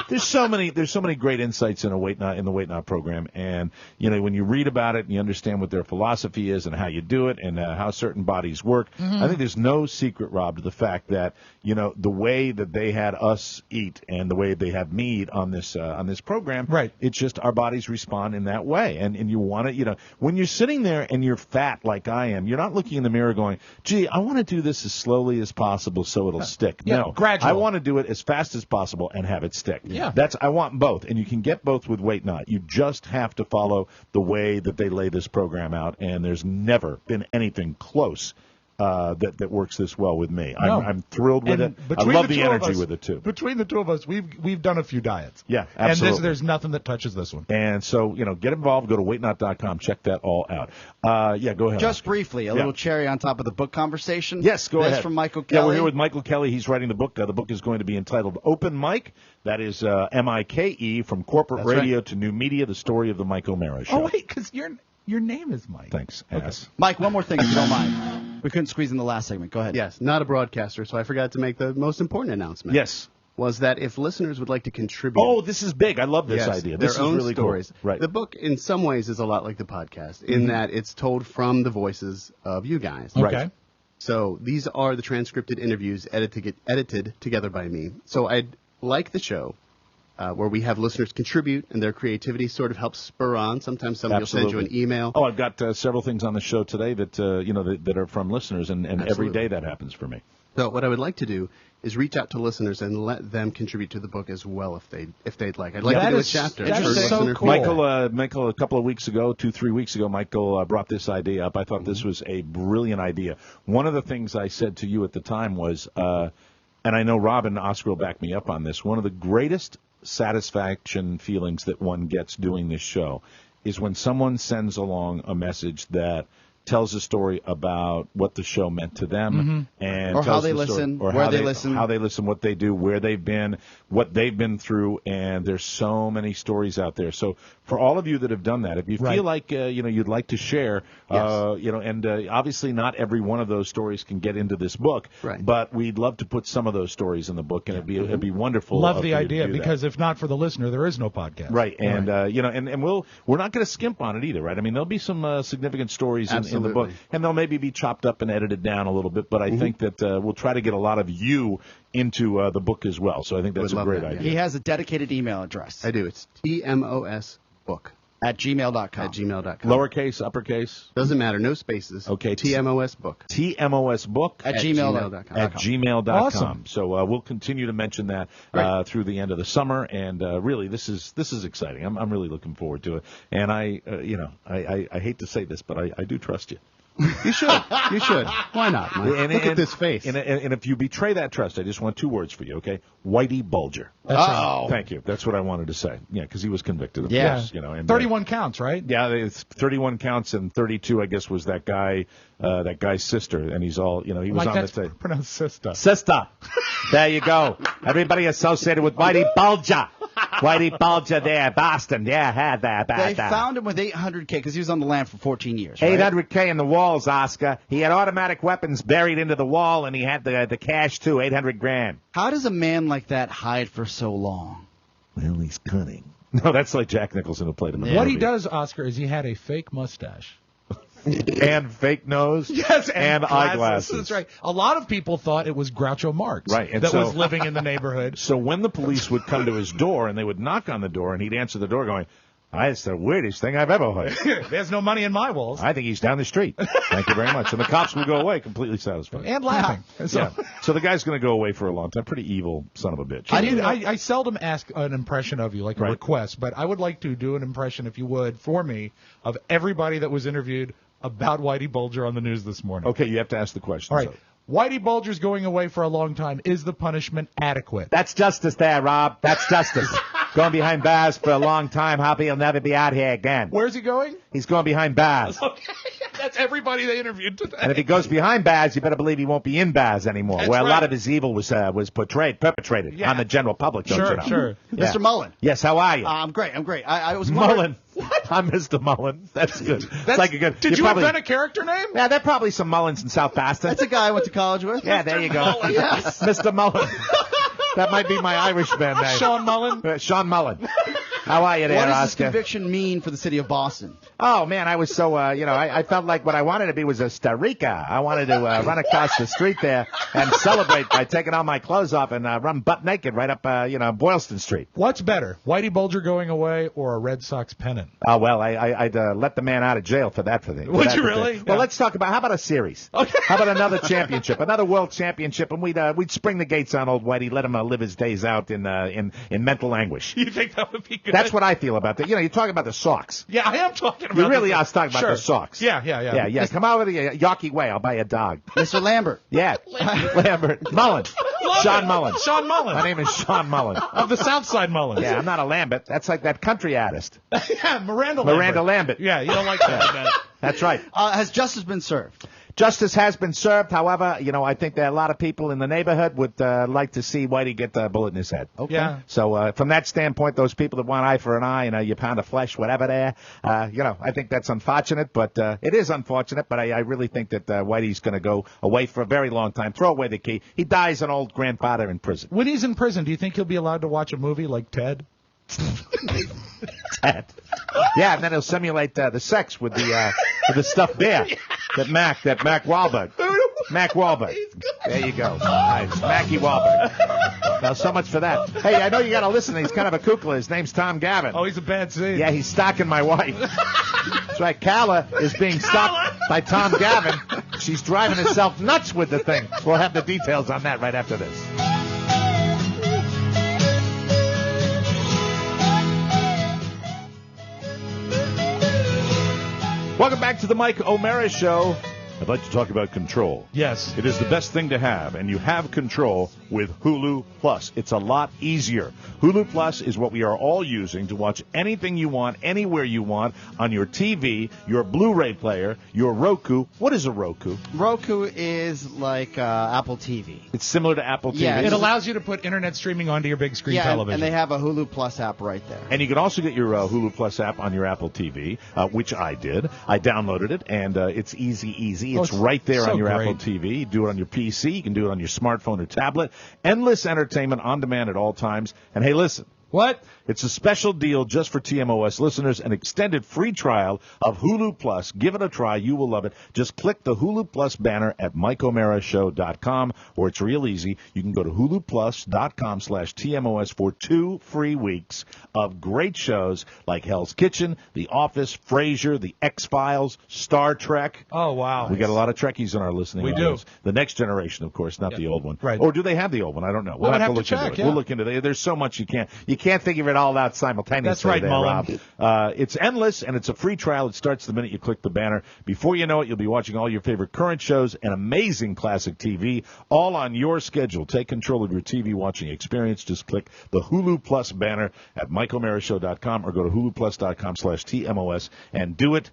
there's so many great insights in the Weight Not program, and when you read about it and you understand what their philosophy is and how you do it and how certain bodies work, I think there's no secret, Rob, to the fact that the way that they had us eat and the way they have me eat on this program, right? It's just our bodies respond in that way, and you want to when you're sitting there and you're fat like I am, you're not looking in the mirror going, gee, I want to do this as slowly as possible so it'll stick. No, gradual. I want to do it as fast as possible and have it stick. Yeah. I want both, and you can get both with Weight Not. You just have to follow the way that they lay this program out, and there's never been anything close that works this well with me. No. I'm thrilled with it. I love the energy with it, too. Between the two of us, we've done a few diets. Yeah, absolutely. And there's nothing that touches this one. And so, get involved. Go to weightnot.com. Check that all out. Go ahead. Just briefly, a little cherry on top of the book conversation. Yes, go ahead. That's from Michael Kelly. Yeah, we're here with Michael Kelly. He's writing the book. The book is going to be entitled Open Mic. That is MIKE, From Corporate Radio to New Media, the story of the Mike O'Mara Show. Oh, wait, because your name is Mike. Thanks, ass. Mike, one more thing, if you don't mind. We couldn't squeeze in the last segment. Go ahead. Yes, not a broadcaster, so I forgot to make the most important announcement. Yes. Was that if listeners would like to contribute... Oh, this is big. I love this idea. This their is own really stories. cool. Right. The book, in some ways, is a lot like the podcast, in that it's told from the voices of you guys. Okay. Right. So these are the transcripted interviews edited together by me. So I'd like the show where we have listeners contribute, and their creativity sort of helps spur on. Sometimes somebody will send you an email. Oh, I've got several things on the show today that that are from listeners, and every day that happens for me. So what I would like to do is reach out to listeners and let them contribute to the book as well if they'd like. I'd like to do a chapter. That is so cool. Michael, a couple of weeks ago, 2-3 weeks ago, Michael brought this idea up. I thought this was a brilliant idea. One of the things I said to you at the time was, and I know Rob and Oscar will back me up on this, one of the greatest satisfaction feelings that one gets doing this show is when someone sends along a message that tells a story about what the show meant to them, and or tells how they the story, listen, or where how they listen, how they listen, what they do, where they've been, what they've been through, and there's so many stories out there. So for all of you that have done that, if you feel like you'd like to share, and obviously not every one of those stories can get into this book, but we'd love to put some of those stories in the book, and it'd be wonderful. Love the idea, because if not for the listener, there is no podcast. Right, and and we're not going to skimp on it either, right? I mean, there'll be some significant stories in the book, and they'll maybe be chopped up and edited down a little bit, but I think that we'll try to get a lot of you into the book as well. So I think that's a great idea. He has a dedicated email address. I do. It's TMOSbook at gmail.com. Lowercase, uppercase? Doesn't matter. No spaces. Okay. TMOSbook. TMOSbook at gmail.com. At gmail.com. Awesome. So we'll continue to mention that through the end of the summer, and really this is exciting. I'm really looking forward to it. And I hate to say this, but I do trust you. You should. You should. Why not, Mike? Look at this face. And if you betray that trust, I just want 2 words for you, okay? Whitey Bulger. Oh. Thank you. That's what I wanted to say. Yeah, because he was convicted, of course. And 31 counts, right? Yeah, it's 31 counts, and 32, I guess, was that guy's sister. And he's all, he was on the tape. Pronounced sister. Sister. There you go. Everybody associated with Whitey Bulger. Whitey Bulger there, Boston. Yeah, had that. They found him with $800K because he was on the lam for 14 years. Right? $800K in the walls, Oscar. He had automatic weapons buried into the wall, and he had the cash too, $800,000. How does a man like that hide for so long? Well, he's cunning. No, that's like Jack Nicholson who played him. What he does, Oscar, is he had a fake mustache. And fake nose. Yes, and eyeglasses. That's right. A lot of people thought it was Groucho Marx that was living in the neighborhood. So when the police would come to his door and they would knock on the door and he'd answer the door going, "That's the weirdest thing I've ever heard. There's no money in my walls. I think he's down the street. Thank you very much." And the cops would go away completely satisfied. And laughing. So the guy's going to go away for a long time. Pretty evil son of a bitch. I seldom ask an impression of you, like a request, but I would like to do an impression, if you would, for me, of everybody that was interviewed about Whitey Bulger on the news this morning. Okay, you have to ask the question. All right. Whitey Bulger's going away for a long time. Is the punishment adequate? That's justice there, Rob. That's justice. Going behind bars for a long time. Hope he'll never be out here again. Where's he going? He's going behind bars. Okay. That's everybody they interviewed today. And if he goes behind bars, you better believe he won't be in bars anymore, That's where a right. lot of his evil was perpetrated on the general public. Don't you know? Sure. Yeah. Mr. Mullen. Yes, how are you? I'm great. I was Mullen. What? I'm Mr. Mullen. That's good. That's like a good. Did you invent a character name? Yeah, there are probably some Mullins in South Boston. That's a guy I went to college with. Yeah, there you go. Mullen. Yes. Mr. Mullen. That might be my Irishman name. Sean Mullen. Sean Mullen. How are you there, What does this Oscar? conviction mean for the city of Boston? Oh, man, I was so, I felt like what I wanted to be was a starika. I wanted to run across the street there and celebrate by taking all my clothes off and run butt naked right up, Boylston Street. What's better, Whitey Bulger going away or a Red Sox pennant? Oh, well, I'd let the man out of jail for that. Would you really? Well, let's talk about, how about a series? Okay. How about another championship, another world championship, and we'd spring the gates on old Whitey, let him live his days out in mental anguish. You think that would be good? That's what I feel about that. You're talking about the Sox. Yeah, I am talking about You really the are talking about the Sox. Yeah. Yeah. Come out with a Yorkie way. I'll buy a dog. Mr. Lambert. Yeah. Lambert. Mullen. Sean Mullen. Sean Mullen. My name is Sean Mullen. Of the Southside Mullins. Yeah, I'm not a Lambert. That's like that country artist. Yeah, Miranda Lambert. Yeah, you don't like that. That's right. Has justice been served? Justice has been served. However, I think that a lot of people in the neighborhood would like to see Whitey get the bullet in his head. Okay. Yeah. So from that standpoint, those people that want eye for an eye and you pound of flesh, whatever there, I think that's unfortunate. But it is unfortunate. But I really think that Whitey's going to go away for a very long time. Throw away the key. He dies an old grandfather in prison. When he's in prison, do you think he'll be allowed to watch a movie like Ted? Ted. Yeah, and then he'll simulate the sex with the stuffed bear that Mac Wahlberg. Mac Wahlberg. There you go. Nice. Mackie Wahlberg. Now, so much for that. Hey, I know you got to listen. He's kind of a kookla. His name's Tom Gavin. Oh, he's a bad seed. Yeah, he's stalking my wife. That's right. Carla is being stalked by Tom Gavin. She's driving herself nuts with the thing. We'll have the details on that right after this. Welcome back to the Mike O'Mara Show. I'd like to talk about control. Yes. It is the best thing to have, and you have control with Hulu Plus. It's a lot easier. Hulu Plus is what we are all using to watch anything you want, anywhere you want, on your TV, your Blu-ray player, your Roku. What is a Roku? Roku is like Apple TV. It's similar to Apple TV. Yeah, It allows you to put internet streaming onto your big screen Yeah, television. and they have a Hulu Plus app right there. And you can also get your Hulu Plus app on your Apple TV, which I did. I downloaded it, and it's easy. It's right there so on your great. Apple TV. You do it on your PC. You can do it on your smartphone or tablet. Endless entertainment on demand at all times. And hey, listen. What? It's a special deal just for TMOS listeners, an extended free trial of Hulu Plus. Give it a try. You will love it. Just click the Hulu Plus banner at MikeO'MaraShow.com, or it's real easy. You can go to HuluPlus.com/TMOS for 2 free weeks of great shows like Hell's Kitchen, The Office, Frasier, The X-Files, Star Trek. Oh, wow. We got a lot of Trekkies in our listening We audience. do. The next generation, of course, not the old one. Right. Or do they have the old one? I don't know. We'll I would have have look to into check, it. yeah. We'll look into it. There's so much you can't figure it all out simultaneously. That's right, there, Mullen. Rob. It's endless, and it's a free trial. It starts the minute you click the banner. Before you know it, you'll be watching all your favorite current shows and amazing classic TV, all on your schedule. Take control of your TV watching experience. Just click the Hulu Plus banner at MikeO'MaraShow.com or go to HuluPlus.com/TMOS and do it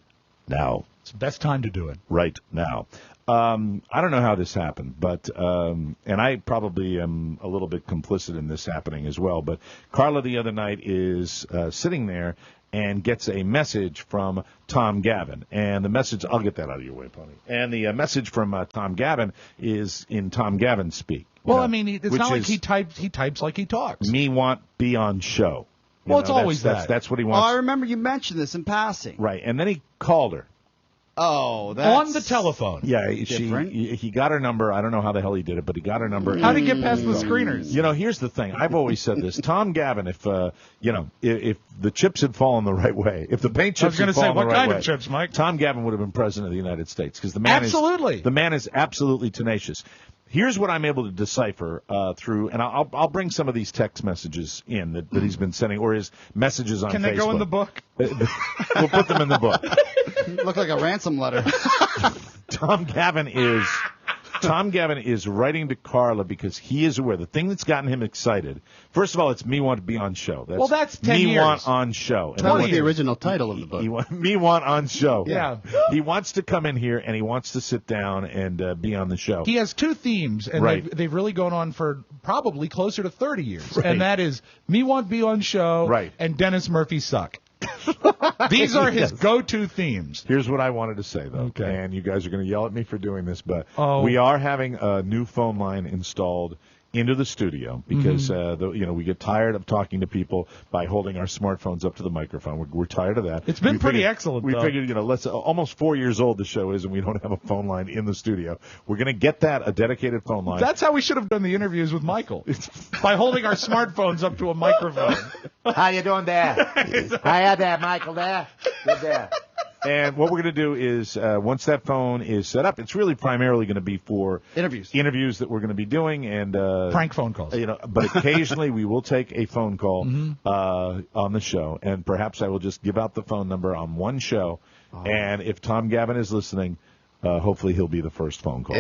now. It's the best time to do it. Right now. I don't know how this happened, but and I probably am a little bit complicit in this happening as well. But Carla the other night is sitting there and gets a message from Tom Gavin, and the message, I'll get that out of your way, Pony. And the message from Tom Gavin is in Tom Gavin speak. Well, I mean, it's not like he types like he talks. Me want be on show. You Well, it's know, always that's what he Oh, wants. I remember you mentioned this in passing. Right, and then he called her. Oh, that's On the telephone. Yeah, different. he got her number. I don't know how the hell he did it, but he got her number. How did he get past the screeners? You know, here's the thing. I've always said this. Tom Gavin, if the chips had fallen the right way, if the paint chips I was had going to say, fallen what the right kind way, of chips, Mike? Tom Gavin would have been president of the United States because the man is absolutely tenacious. Here's what I'm able to decipher through, and I'll bring some of these text messages in that he's been sending, or his messages on Facebook. Can they go in the book? We'll put them in the book. Look like a ransom letter. Tom Gavin is writing to Carla because he is aware. The thing that's gotten him excited, first of all, it's Me Want to Be on Show. That's 10 Me years. Want on Show. And That was the original title of the book. Me Want on Show. Yeah. He wants to come in here and he wants to sit down and be on the show. He has 2 themes, and Right. they've really gone on for probably closer to 30 years. Right. And that is Me Want to Be on Show Right. and Dennis Murphy Suck. These are his go-to themes. Here's what I wanted to say, though, Okay. and you guys are going to yell at me for doing this, but Oh. we are having a new phone line installed into the studio because Mm-hmm. we get tired of talking to people by holding our smartphones up to the microphone. We're tired of that. It's been We pretty figured- excellent, We though. figured, let's almost 4 years old the show is, and we don't have a phone line in the studio. We're going to get a dedicated phone line. That's how we should have done the interviews with Michael. By holding our smartphones up to a microphone. How you doing there? Hiya there, Michael there. Good there. And what we're going to do is, once that phone is set up, it's really primarily going to be for interviews that we're going to be doing and Prank phone calls. But occasionally we will take a phone call Mm-hmm. on the show, and perhaps I will just give out the phone number on one show. And if Tom Gavin is listening, hopefully he'll be the first phone call.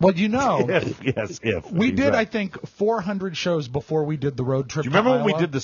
Well, you know, if we did, I think, 400 shows before we did the road trip. Do you remember to when we Iowa? did the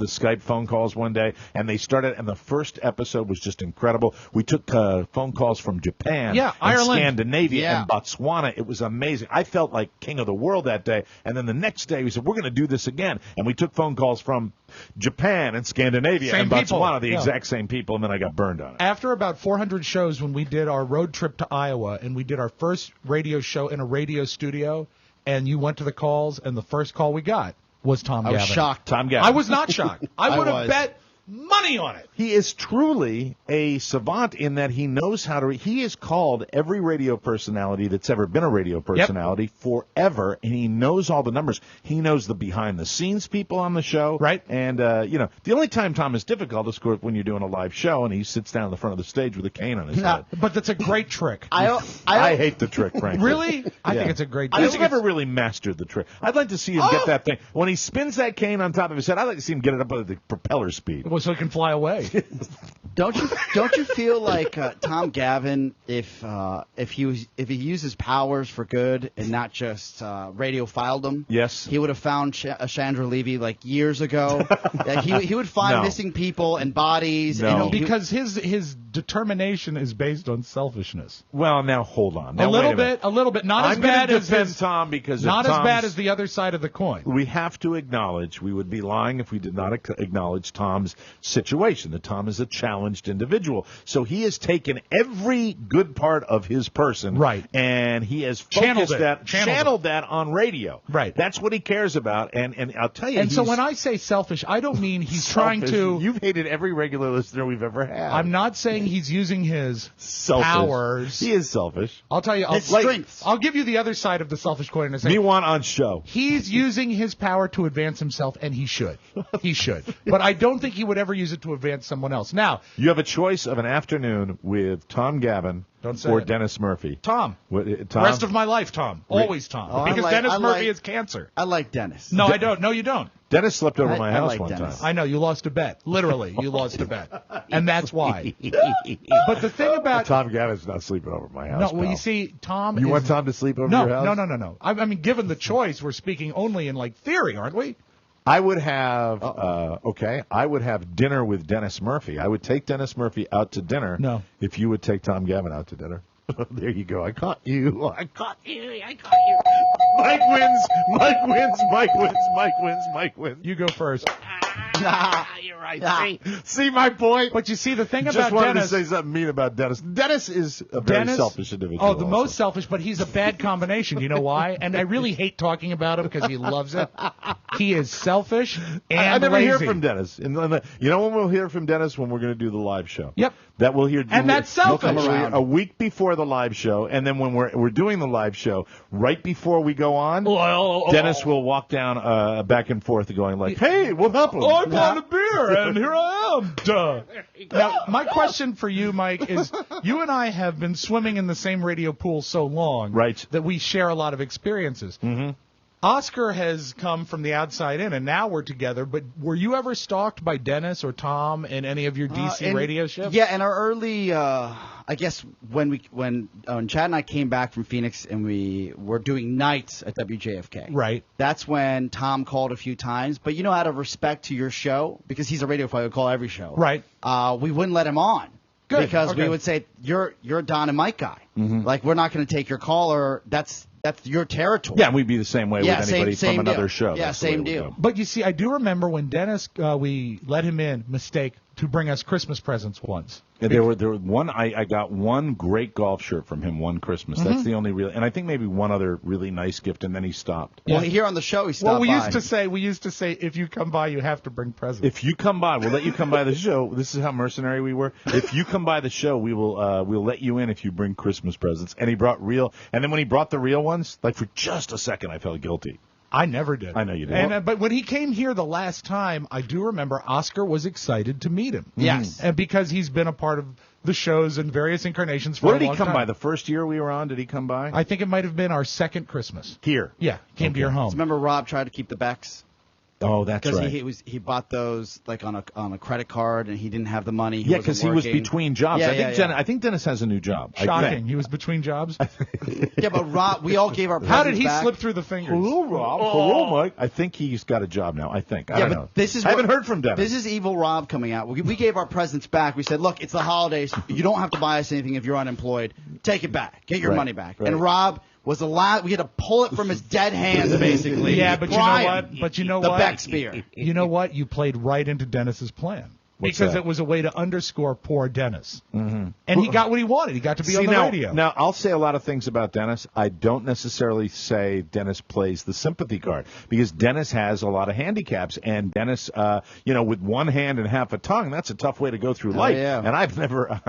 Skype phone calls one day, and they started, and the first episode was just incredible. We took phone calls from Japan, and Ireland, Scandinavia, and Botswana. It was amazing. I felt like king of the world that day. And then the next day, we said, we're going to do this again. And we took phone calls from Japan and Scandinavia and Botswana, the exact same people, and then I got burned on it. After about 400 shows, when we did our road trip to Iowa, and we did our first radio show in a radio studio, and you went to the calls, and the first call we got was Tom Gavin. I was shocked. Tom Gavin. I was not shocked. I would have bet money on it. He is truly a savant in that he knows how to. He has called every radio personality that's ever been a radio personality forever, and he knows all the numbers. He knows the behind-the-scenes people on the show, right? And the only time Tom is difficult is when you're doing a live show and he sits down in the front of the stage with a cane on his head. But that's a great trick. I hate the trick, frankly. Really? I think it's a great trick. I've never really mastered the trick. I'd like to see him get that thing when he spins that cane on top of his head. I'd like to see him get it up at the propeller speed. Well, so he can fly away. Don't you feel like Tom Gavin, if he used his powers for good and not just radiophiled them? Yes, he would have found Chandra Levy like years ago. he would find missing people and bodies. No. And because his determination is based on selfishness. Well, now hold on. Now, a little bit. Not as bad as Tom because not as bad as the other side of the coin. We have to acknowledge. We would be lying if we did not acknowledge Tom's situation. That Tom is a challenged individual. So he has taken every good part of his person, right, and he has channeled that on radio. Right. That's what he cares about. And I'll tell you. And so when I say selfish, I don't mean he's trying to. You've hated every regular listener we've ever had. I'm not saying he's using his powers. He is selfish. I'll tell you. I'll give you the other side of the selfish coin. And say, me want on show. He's using his power to advance himself, and he should. He should. But I don't think he would ever use it to advance someone else. Now, you have a choice of an afternoon with Tom Gavin or Dennis Murphy. Tom. Tom. Rest of my life, Tom. Always Tom. Because Dennis Murphy is cancer. I like Dennis. No, I don't. No, you don't. Dennis slept over my house one Dennis. time. I know. You lost a bet. Literally, you lost a bet. And that's why. But the thing about... Tom Gavin's not sleeping over my house, No, well, pal. you see, Tom You want Tom to sleep over your house? No. I mean, given the choice, we're speaking only in, theory, aren't we? I would have, I would have dinner with Dennis Murphy. I would take Dennis Murphy out to dinner. No. If you would take Tom Gavin out to dinner. There you go. I caught you. Mike wins. You go first. You're right. See my point? But you see, the thing Just about wanted Dennis... to say something mean about Dennis. Dennis is a very selfish individual. Oh, the most selfish, but he's a bad combination. You know why? And I really hate talking about him because he loves it. He is selfish and I never lazy. hear from Dennis. You know when we'll hear from Dennis? When we're going to do the live show. Yep. That we'll hear. And that's selfish. A week before the live show, and then when we're doing the live show, right before we go on, Dennis will walk down back and forth going like, "Hey, what happened? I bought a beer, and here I am." Duh. Now, my question for you, Mike, is you and I have been swimming in the same radio pool so long that we share a lot of experiences. Mm-hmm. Oscar has come from the outside in, and now we're together. But were you ever stalked by Dennis or Tom in any of your DC radio shifts? Yeah, in our early, I guess when Chad and I came back from Phoenix and we were doing nights at WJFK. Right. That's when Tom called a few times. But out of respect to your show, because he's a radiophile, we call every show. Right. We wouldn't let him on. Good. Because we would say, you're a Don and Mike guy. Mm-hmm. Like, we're not going to take your call, or that's your territory. Yeah, we'd be the same way with anybody same from another deal. show. Yeah, That's the way same it would deal. go. But you see, I do remember when Dennis, we let him in, to bring us Christmas presents once. Yeah, there were one. I got one great golf shirt from him one Christmas. Mm-hmm. That's the only real, and I think maybe one other really nice gift, and then he stopped. Well, here on the show, he stopped Well, we by. used to say, if you come by, you have to bring presents. If you come by, we'll let you come by the show. This is how mercenary we were. If you come by the show, we'll let you in if you bring Christmas presents. And he brought real, and then when he brought the real ones, like for just a second, I felt guilty. I never did. I know you did. And, but when he came here the last time, I do remember Oscar was excited to meet him. Yes. And because he's been a part of the shows in various incarnations for Where a did long he come time. by? The first year we were on, did he come by? I think it might have been our second Christmas. Here. Yeah, came to your home. Remember Rob tried to keep the Becks? Oh, that's Because right. he bought those like on a credit card, and he didn't have the money. Yeah, because he was working. between jobs. I think Dennis has a new job. Shocking. He was between jobs. Yeah, but Rob, we all gave our presents How did he back. slip through the fingers? Hello, Rob. Hello, Mike. I think he's got a job now. I think. I don't know. I haven't heard from Dennis. This is evil Rob coming out. We gave our presents back. We said, look, it's the holidays. You don't have to buy us anything if you're unemployed. Take it back. Get your money back. And Rob was the last. We had to pull it from his dead hands, basically. Yeah, but Brian, you know what? The Beck spear. You know what? You played right into Dennis's plan. Because it was a way to underscore poor Dennis. Mm-hmm. And he got what he wanted. He got to be on the radio. Now, I'll say a lot of things about Dennis. I don't necessarily say Dennis plays the sympathy card because Dennis has a lot of handicaps. And Dennis, with one hand and half a tongue, that's a tough way to go through life. Yeah. And I've never.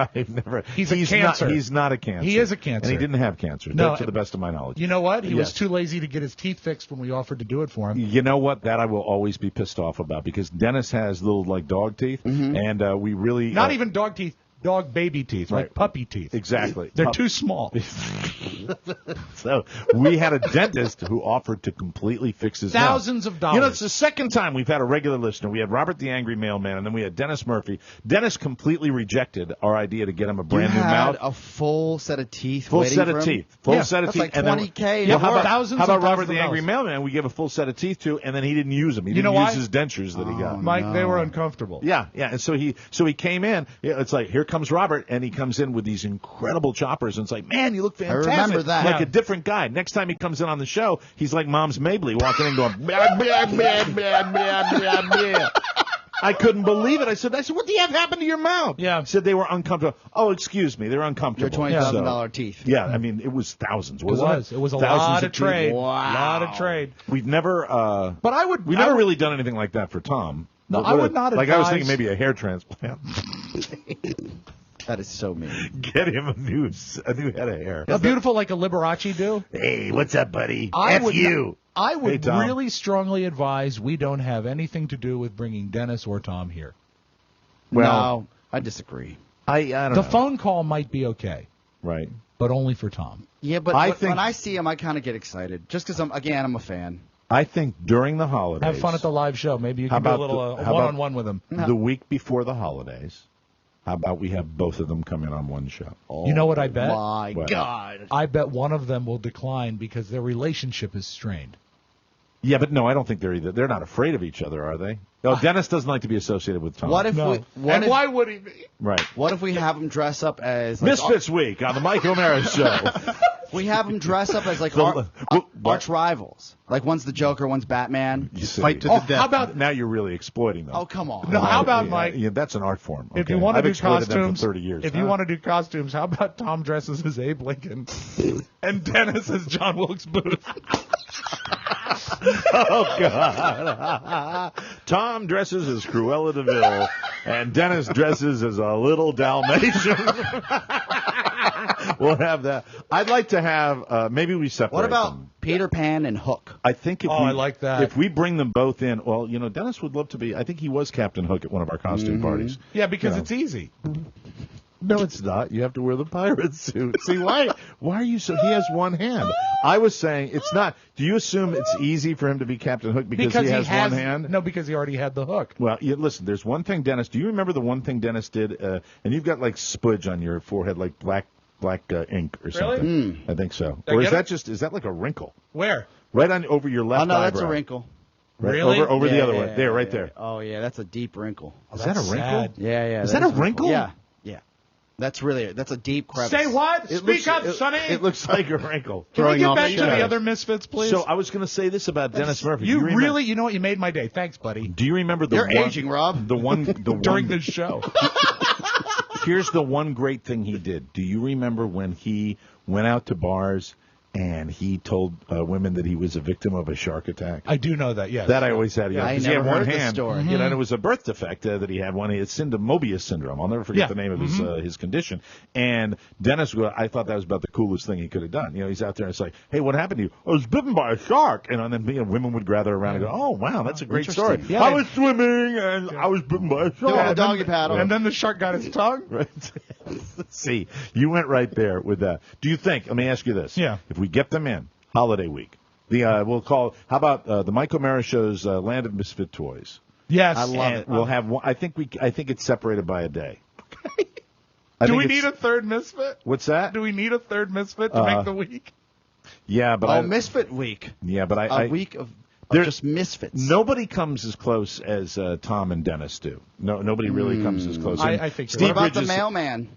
He's a cancer. He's not a cancer. He is a cancer. And he didn't have cancer, to the best of my knowledge. You know what? He was too lazy to get his teeth fixed when we offered to do it for him. You know what? That I will always be pissed off about because Dennis has little, like, dog teeth. Mm-hmm. And we really not even dog teeth, dog baby teeth, like puppy teeth. Exactly, they're too small. So we had a dentist who offered to completely fix his thousands mouth. of dollars. It's the second time we've had a regular listener. We had Robert the Angry Mailman, and then we had Dennis Murphy. Dennis completely rejected our idea to get him a brand new mouth. A full set of teeth. Full waiting set for of him? teeth. Full set of That's teeth. like $20K. Yeah, how thousands about and Robert thousands the of Angry dollars. Mailman? We gave a full set of teeth to, and then he didn't use them. He You know didn't why? use his dentures that he got. Mike, they were uncomfortable. Yeah, and so he came in. It's like, here comes Robert, and he comes in with these incredible choppers, and it's like, man, you look fantastic. I remember that. Like a different guy. Next time he comes in on the show, he's like Mom's Mabley walking in going, blah, blah, blah, blah, blah, blah, blah. I couldn't believe it. I said, what the F happened to your mouth? Yeah. He said they were uncomfortable. Oh, excuse me, they're uncomfortable. Your $20,000 teeth. Yeah, I mean, it was thousands, wasn't it? It was a thousands lot of trade. teeth. Wow. A lot of trade. We've never, we've never really done anything like that for Tom. No, I would not Like I was advise- thinking maybe a hair transplant. That is so mean. Get him a new head of hair. A beautiful like a Liberace do. Hey, what's up, buddy? I F you. I would Hey, Tom. really strongly advise we don't have anything to do with bringing Dennis or Tom here. Well, no, I disagree. I don't know. The phone call might be okay, Right. but only for Tom. Yeah, but I think- when I see him, I kind of get excited. Just because I'm a fan. I think during the holidays. Have fun at the live show. Maybe you How can do a about little the- how one-on-one with him. The week before the holidays, how about we have both of them come in on one show? You know what I bet? My What? God. I bet one of them will decline because their relationship is strained. Yeah, but no, I don't think they're either. They're not afraid of each other, are they? No, Dennis doesn't like to be associated with Tom. What if No. we? Why would he be? Right. What if we have him dress up as like, Misfits Week on the Mike O'Mara Show. we have them dress up as like The- arch rivals. Like one's the Joker, one's Batman. You see. Fight to the death. How about Now you're really exploiting them. Oh, come on. No, how about Yeah, Mike? Yeah, that's an art form. If okay? you want to I've do exploited them costumes, for 30 years. if you want to do costumes, how about Tom dresses as Abe Lincoln and Dennis as John Wilkes Booth? Oh, God. Tom dresses as Cruella de Vil, and Dennis dresses as a little Dalmatian. We'll have that. I'd like to have, maybe we separate What about them. Peter Pan and Hook? I think if I like that. If we bring them both in, well, Dennis would love to be, I think he was Captain Hook at one of our costume parties. Yeah, because You know. it's easy. No, it's not. You have to wear the pirate suit. See, why are you so, he has one hand. I was saying, it's not, do you assume it's easy for him to be Captain Hook because he has one hand? No, because he already had the hook. Well, listen, there's one thing Dennis, do you remember the one thing Dennis did? And you've got like spudge on your forehead, like black ink or something. I think so. Did I Or is get that is that like a wrinkle? Where? Right on over your left Oh no, eyebrow. that's a wrinkle. Right, Really? Over the Yeah, other yeah, one. yeah, There, right yeah. there. Oh yeah, that's a deep wrinkle. Is that a That's wrinkle? sad. Yeah. Is that a wrinkle? Yeah. That's a deep crevice. Say what? Speak up, Sonny. It looks like a wrinkle. Can we Throwing get off back to shadows. the other misfits, please? So I was going to say this about Dennis Murphy. you remember- really, you know what? You made my day. Thanks, buddy. Do you remember the You're one, aging, Rob. The one During this show. Here's the one great thing he did. Do you remember when he went out to bars and he told women that he was a victim of a shark attack? I do know that, yes. That I always had. Yeah, I because he had never one heard this hand. story. And it was a birth defect that he had. One. He had Mobius syndrome. I'll never forget Yeah. the name of his condition. And Dennis, I thought that was about the coolest thing he could have done. He's out there and it's like, hey, what happened to you? I was bitten by a shark. And then women would gather around and go, oh wow, that's a great story. Interesting. Yeah. I was swimming and I was bitten by a shark. Doing a doggy paddle. And then the shark got its tongue? Right. See, you went right there with that. Do you think? Let me ask you this. Yeah. If we get them in holiday week, We'll call. How about the Mike O'Mara Show's Land of Misfit Toys? Yes, I love it. We'll have one. I think it's separated by a day. Do we need a third misfit? What's that? Do we need a third misfit to make the week? Yeah, but Misfit Week. Yeah, but A week of just misfits. Nobody comes as close as Tom and Dennis do. No, nobody really comes as close. I think. What about the mailman?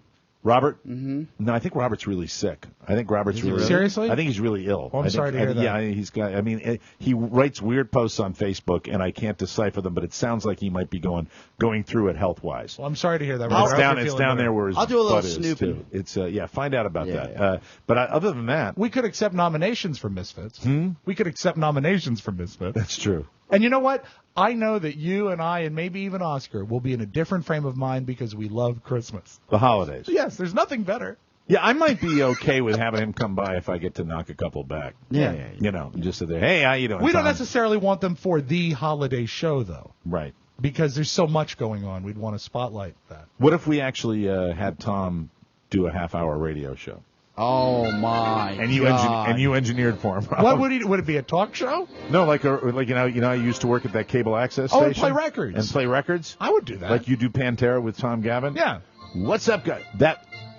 Robert? Mm-hmm. No, I think Robert's really sick. I think Robert's really seriously. I think he's really ill. Well, I'm sorry to hear that. Yeah, he's got. I mean, he writes weird posts on Facebook, and I can't decipher them. But it sounds like he might be going through it health wise. Well, I'm sorry to hear that. It's down there where his I'll do a little butt is, snooping. too. It's find out about that. But other than that, we could accept nominations for misfits. We could accept nominations for misfits. That's true. And you know what? I know that you and I and maybe even Oscar will be in a different frame of mind because we love Christmas. The holidays. Yes, there's nothing better. Yeah, I might be okay with having him come by if I get to knock a couple back. Yeah. You know, just sit there. Hey, how you doing? We don't Tom? necessarily want them for the holiday show, though. Right. Because there's so much going on. We'd want to spotlight that. What if we actually had Tom do a half-hour radio show? Oh my! And you engineered for him. What would he? Would it be a talk show? No, like I used to work at that cable access station. And play records. And play records. I would do that. Like you do Pantera with Tom Gavin. Yeah. What's up, guy?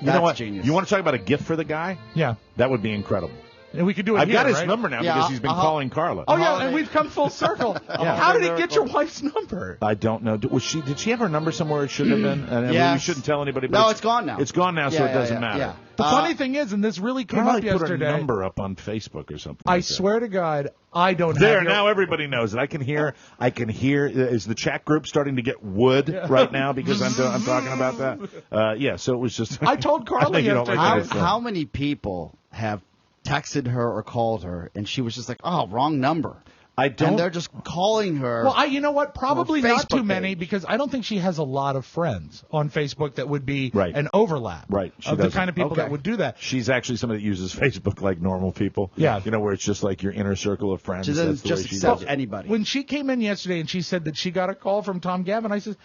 You know what? Genius. You want to talk about a gift for the guy? Yeah. That would be incrable. And we could do it. I've got his right? number now because he's been calling Carla. Oh yeah, and we've come full circle. How did he get your wife's number? I don't know. Did she have her number somewhere it shouldn't have been? And we shouldn't tell anybody. But No, it's gone now. It's gone now, so it doesn't matter. Yeah. The funny thing is, and this really came Probably up yesterday. Put a number up on Facebook or something. I swear to God, I don't there, have your... now everybody knows it. I can hear. Is the chat group starting to get wood right now because I'm talking about that? Yeah. So it was just. I told Carla yesterday. How many people have texted her or called her, and she was just like, "Oh, wrong number." And they're just calling her. Well, you know what? Probably not too many because I don't think she has a lot of friends on Facebook that would be an overlap of the kind of people that would do that. She's actually somebody that uses Facebook like normal people. Yeah. You know, where it's just like your inner circle of friends. She doesn't just accept anybody. When she came in yesterday and she said that she got a call from Tom Gavin, I said,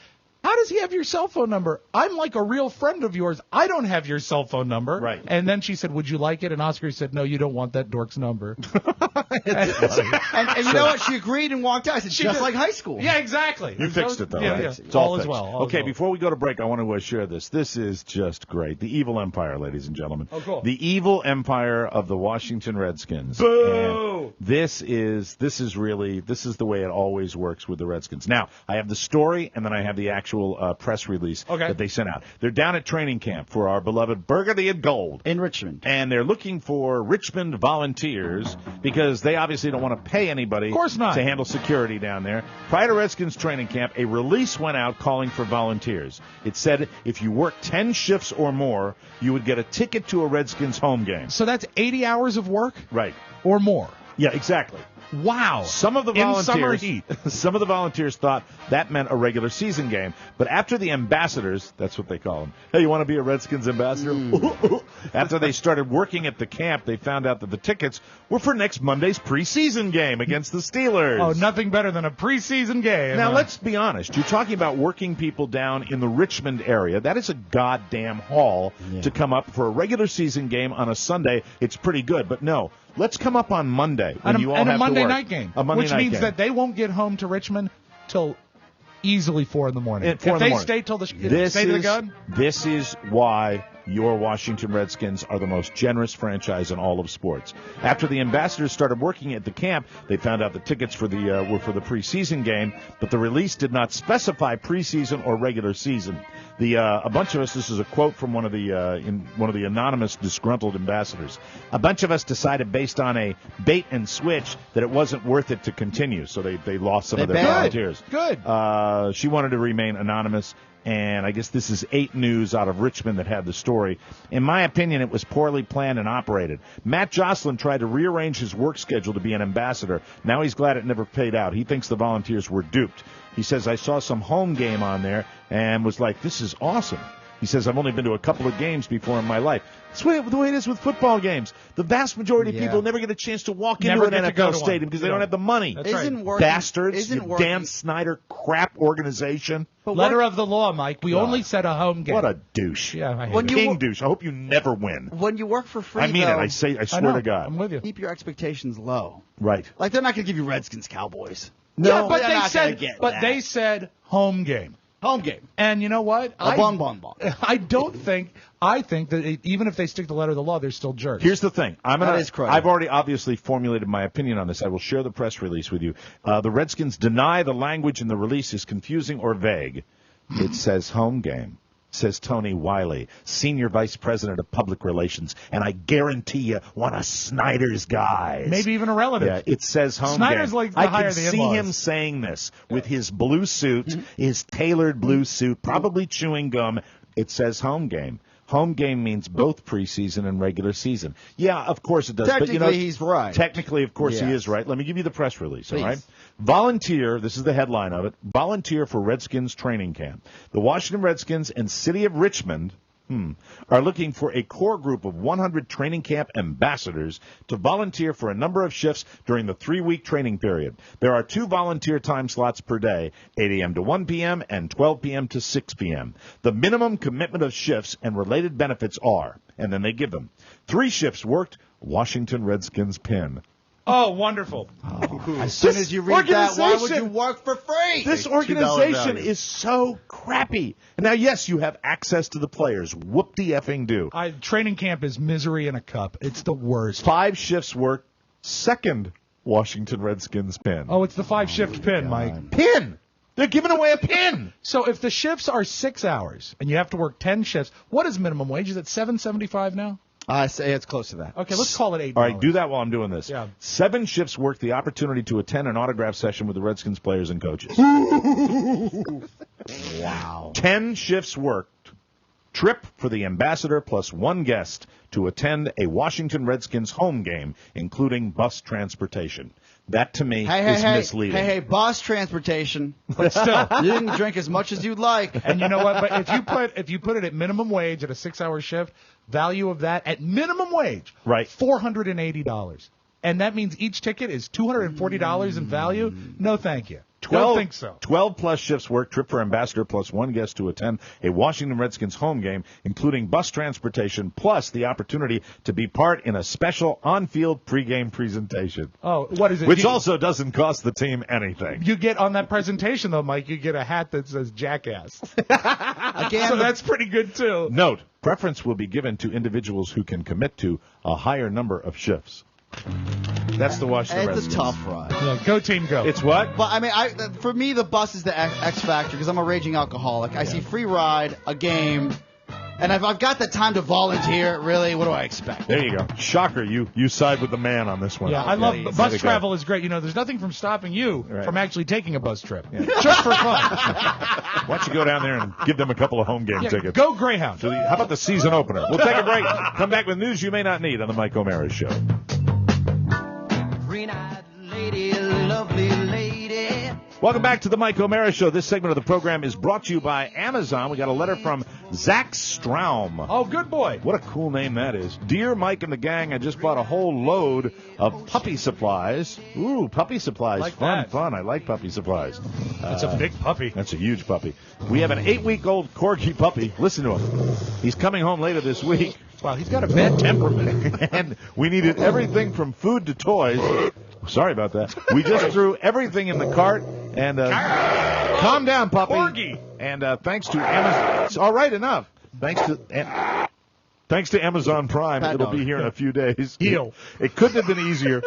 how does he have your cell phone number? I'm like a real friend of yours. I don't have your cell phone number. Right. And then she said, would you like it? And Oscar said, no, you don't want that dork's number. and you know what? She agreed and walked out. I said, just like high school. Yeah, exactly. You fixed it, though, yeah, right? Yeah. It's all as fixed. well. Okay, before we go to break, I want to share this. This is just great. The evil empire, ladies and gentlemen. Oh, cool. The evil empire of the Washington Redskins. Boo! And this is the way it always works with the Redskins. Now, I have the story, and then I have the actual press release that they sent out. They're down at training camp for our beloved Burgundy and Gold in Richmond, and they're looking for Richmond volunteers because they obviously don't want to pay anybody of course not. To handle security down there. Prior to Redskins training camp, a release went out calling for volunteers. It said if you work 10 shifts or more, you would get a ticket to a Redskins home game. So that's 80 hours of work? Right. Or more? Yeah, exactly. Wow. Some of the volunteers thought that meant a regular season game. But after the ambassadors, that's what they call them. Hey, you want to be a Redskins ambassador? After they started working at the camp, they found out that the tickets were for next Monday's preseason game against the Steelers. Oh, nothing better than a preseason game. Now, let's be honest. You're talking about working people down in the Richmond area. That is a goddamn haul to come up for a regular season game on a Sunday. It's pretty good. But no. Let's come up on Monday when and you all have a Monday to work. night game, which means that they won't get home to Richmond till easily 4 in the morning. If they stay till stay to the gun. This is why your Washington Redskins are the most generous franchise in all of sports. After the ambassadors started working at the camp, they found out the tickets were for the preseason game, but the release did not specify preseason or regular season. A bunch of us. This is a quote from one of the anonymous disgruntled ambassadors. A bunch of us decided based on a bait and switch that it wasn't worth it to continue, so they lost some of their volunteers. Good. She wanted to remain anonymous. And I guess this is 8 News out of Richmond that had the story. In my opinion, it was poorly planned and operated. Matt Jocelyn tried to rearrange his work schedule to be an ambassador. Now he's glad it never paid out. He thinks the volunteers were duped. He says, I saw some home game on there and was like, this is awesome. He says, I've only been to a couple of games before in my life. That's the way it is with football games. The vast majority of people never get a chance to walk into an NFL stadium because they don't have the money. Bastards, Dan Snyder crap organization. Letter of the law, Mike. We only said a home game. What a douche. Yeah, I hate King douche. I hope you never win. When you work for free, I mean though, it. I swear to God. I'm with you. keep your expectations low. Right. Like, they're not going to give you Redskins Cowboys. No, but they they said home game. Home game. And you know what? I think that even if they stick to the letter of the law, they're still jerks. Here's the thing. That is correct. I've already obviously formulated my opinion on this. I will share the press release with you. The Redskins deny the language in the release is confusing or vague. It says home game. Says Tony Wiley, Senior Vice President of Public Relations, and I guarantee you one of Snyder's guys. Maybe even a relative. Yeah, it says home Snyder's game. like the I higher can the see in-laws. him saying this with his blue suit, his tailored blue suit, probably chewing gum. It says home game. Home game means both preseason and regular season. Yeah, of course it does. Technically, but, he's right. Technically, of course, he is right. Let me give you the press release, all right? Volunteer, this is the headline of it, volunteer for Redskins training camp. The Washington Redskins and City of Richmond are looking for a core group of 100 training camp ambassadors to volunteer for a number of shifts during the 3-week training period. There are 2 volunteer time slots per day, 8 a.m. to 1 p.m. and 12 p.m. to 6 p.m. The minimum commitment of shifts and related benefits are, and then they give them, 3 shifts worked, Washington Redskins pin. Oh, wonderful. As soon as you read that, why would you work for free? This organization is so crappy. Now, yes, you have access to the players. Whoop-de-effing do. Training camp is misery in a cup. It's the worst. 5 shifts work, second Washington Redskins pin. Oh, it's the 5-shift pin, Mike. Pin! They're giving away a pin! So if the shifts are 6 hours and you have to work 10 shifts, what is minimum wage? Is it $7.75 now? I say it's close to that. Okay, let's call it $8. All right, do that while I'm doing this. Yeah. 7 shifts work the opportunity to attend an autograph session with the Redskins players and coaches. Wow. 10 shifts worked. Trip for the ambassador plus 1 guest to attend a Washington Redskins home game, including bus transportation. That, to me, is misleading. Hey, bus transportation. But still, you didn't drink as much as you'd like. And you know what? But if you put it at minimum wage at a 6-hour shift, value of that at minimum wage, right, $480. And that means each ticket is $240 in value? No, thank you. 12, Don't think so. 12 plus shifts work, trip for ambassador plus 1 guest to attend a Washington Redskins home game, including bus transportation, plus the opportunity to be part in a special on-field pregame presentation. Oh, what is it? Which also doesn't cost the team anything. You get on that presentation, though, Mike, you get a hat that says Jackass. Again, so that's pretty good, too. Note, preference will be given to individuals who can commit to a higher number of shifts. That's the Washington Redskins. It's a tough ride. Yeah, go team, go. It's what? But I mean, for me, the bus is the X factor because I'm a raging alcoholic. I see free ride, a game, and if I've got the time to volunteer, really, what do I expect? There you go. Shocker, you side with the man on this one. Yeah, I love bus travel is great. You know, there's nothing from stopping you from actually taking a bus trip. Yeah. Just for fun. Why don't you go down there and give them a couple of home game tickets? Go Greyhound. How about the season opener? We'll take a break. Come back with news you may not need on the Mike O'Mara Show. Green-eyed lady, lovely lady. Welcome back to the Mike O'Mara Show. This segment of the program is brought to you by Amazon. We got a letter from Zach Straum. Oh, good boy. What a cool name that is. Dear Mike and the gang, I just bought a whole load of puppy supplies. Ooh, puppy supplies. Like fun, that. fun. I like puppy supplies. That's a big puppy. That's a huge puppy. We have an 8-week-old corgi puppy. Listen to him. He's coming home later this week. Wow, he's got a bad temperament. And we needed everyththing from food to toys. Sorry about that. We just threw everything in the cart and calm down, puppy. Corgi. And thanks to Amazon, it's all right enough. Thanks to Amazon Prime, it'll be here in a few days. Heel. It couldn't have been easier.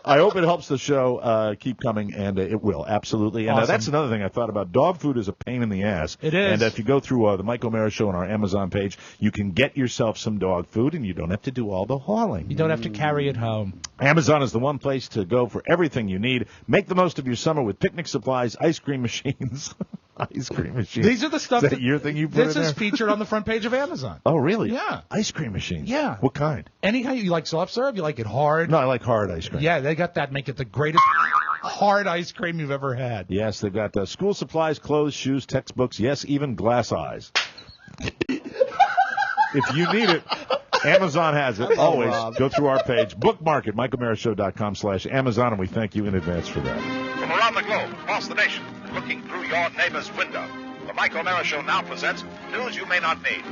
I hope it helps the show keep coming, and it will, absolutely. And Awesome. that's another thing I thought about. Dog food is a pain in the ass. It is. And if you go through the Mike O'Mara Show on our Amazon page, you can get yourself some dog food, and you don't have to do all the hauling. You don't have to carry it home. Amazon is the one place to go for everything you need. Make the most of your summer with picnic supplies, ice cream machines. Ice cream machines. These are the stuff is that your thing you put This in is there? featured on the front page of Amazon. Oh, really? Yeah. Ice cream machines. Yeah. What kind? Any kind. You like soft serve? You like it hard? No, I like hard ice cream. Yeah, they got that. Make it the greatest hard ice cream you've ever had. Yes, they've got school supplies, clothes, shoes, textbooks, yes, even glass eyes. If you need it, Amazon has it. Always Rob. go through our page, bookmark it, michaelmarashow.com/Amazon, and we thank you in advance for that. From around the globe, across the nation, looking through your neighbor's window, the Mike O'Mara Show now presents News You May Not Need,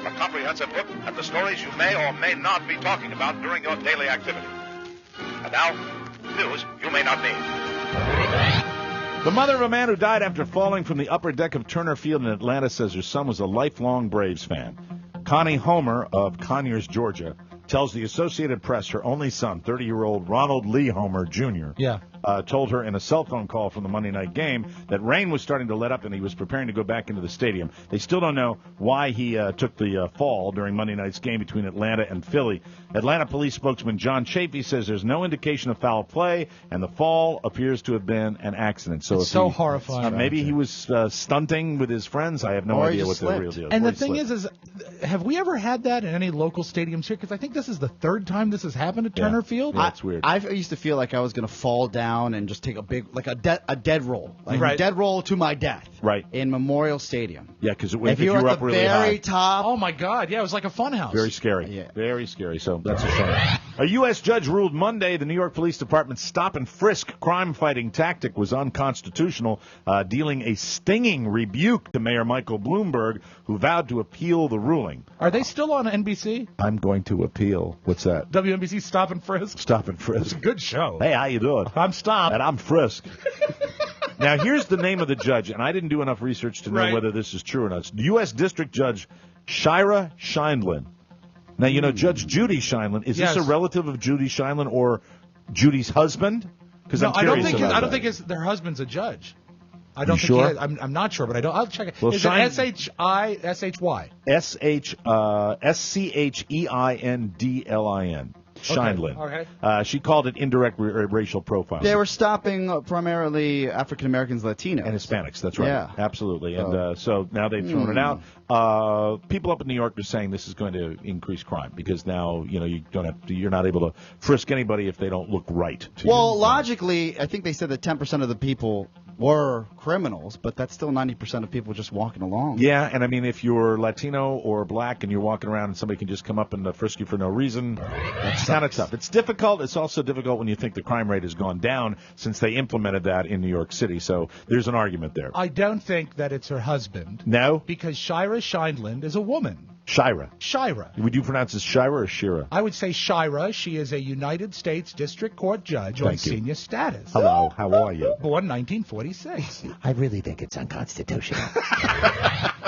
a comprehensive look at the stories you may or may not be talking about during your daily activity. And now, News You May Not Need. The mother of a man who died after falling from the upper deck of Turner Field in Atlanta says her son was a lifelong Braves fan. Connie Homer of Conyers, Georgia, tells the Associated Press her only son, 30-year-old Ronald Lee Homer Jr., told her in a cell phone call from the Monday night game that rain was starting to let up and he was preparing to go back into the stadium. They still don't know why he took the fall during Monday night's game between Atlanta and Philly. Atlanta police spokesman John Chafee says there's no indication of foul play, and the fall appears to have been an accident. So It's so horrifying. Maybe he was stunting with his friends. I have no idea what the real deal is. And the thing is, have we ever had that in any local stadiums here? Because I think this is the third time this has happened at Turner Field. Yeah, it's weird. I used to feel like I was going to fall down and just take a big, like a dead roll. Like Right. a dead roll to my death. Right. In Memorial Stadium. Yeah, because If you you're were at up the really very high. top. Oh, my God. Yeah, it was like a fun house. Very scary. Very scary. So that's a shame. A U.S. judge ruled Monday the New York Police Department's stop and frisk crime-fighting tactic was unconstitutional, dealing a stinging rebuke to Mayor Michael Bloomberg, who vowed to appeal the ruling. Are they still on NBC? I'm going to appeal. What's that? WNBC Stop and Frisk? Stop and frisk. It's a good show. Hey, how you doing? I'm Stop. And I'm Frisk. Now, here's the name of the judge, and I didn't do enough research to know whether this is true or not. It's U.S. District Judge Shira Scheindlin. Now, you know, Judge Judy Scheindlin. Is this a relative of Judy Scheindlin or Judy's husband? Because No, I'm curious I about don't that. think their husband's a judge. I don't You think sure? he is. I'm not sure, but I don't. I'll check it. Well, Is Schein- it S-H-I-S-H-Y? Scheindlin. Scheindlin. Okay. She called it indirect racial profiling. They were stopping primarily African Americans, Latinos, and Hispanics. That's right. Yeah. Absolutely. And so now they've thrown it out. People up in New York are saying this is going to increase crime because now you're not able to frisk anybody if they don't look right to you. Well, logically, I think they said that 10% of the people were criminals, but that's still 90% of people just walking along. Yeah, and I mean, if you're Latino or black and you're walking around and somebody can just come up and frisk you for no reason, that's kind of tough. It's difficult. It's also difficult when you think the crime rate has gone down since they implemented that in New York City. So there's an argument there. I don't think that it's her husband. No? Because Shira Scheindlin is a woman. Shira. Shira. Would you pronounce it Shira or Shira? I would say Shira. She is a United States District Court judge on Thank you. senior status. Hello, how are you? Born 1946. I really think it's unconstitutional.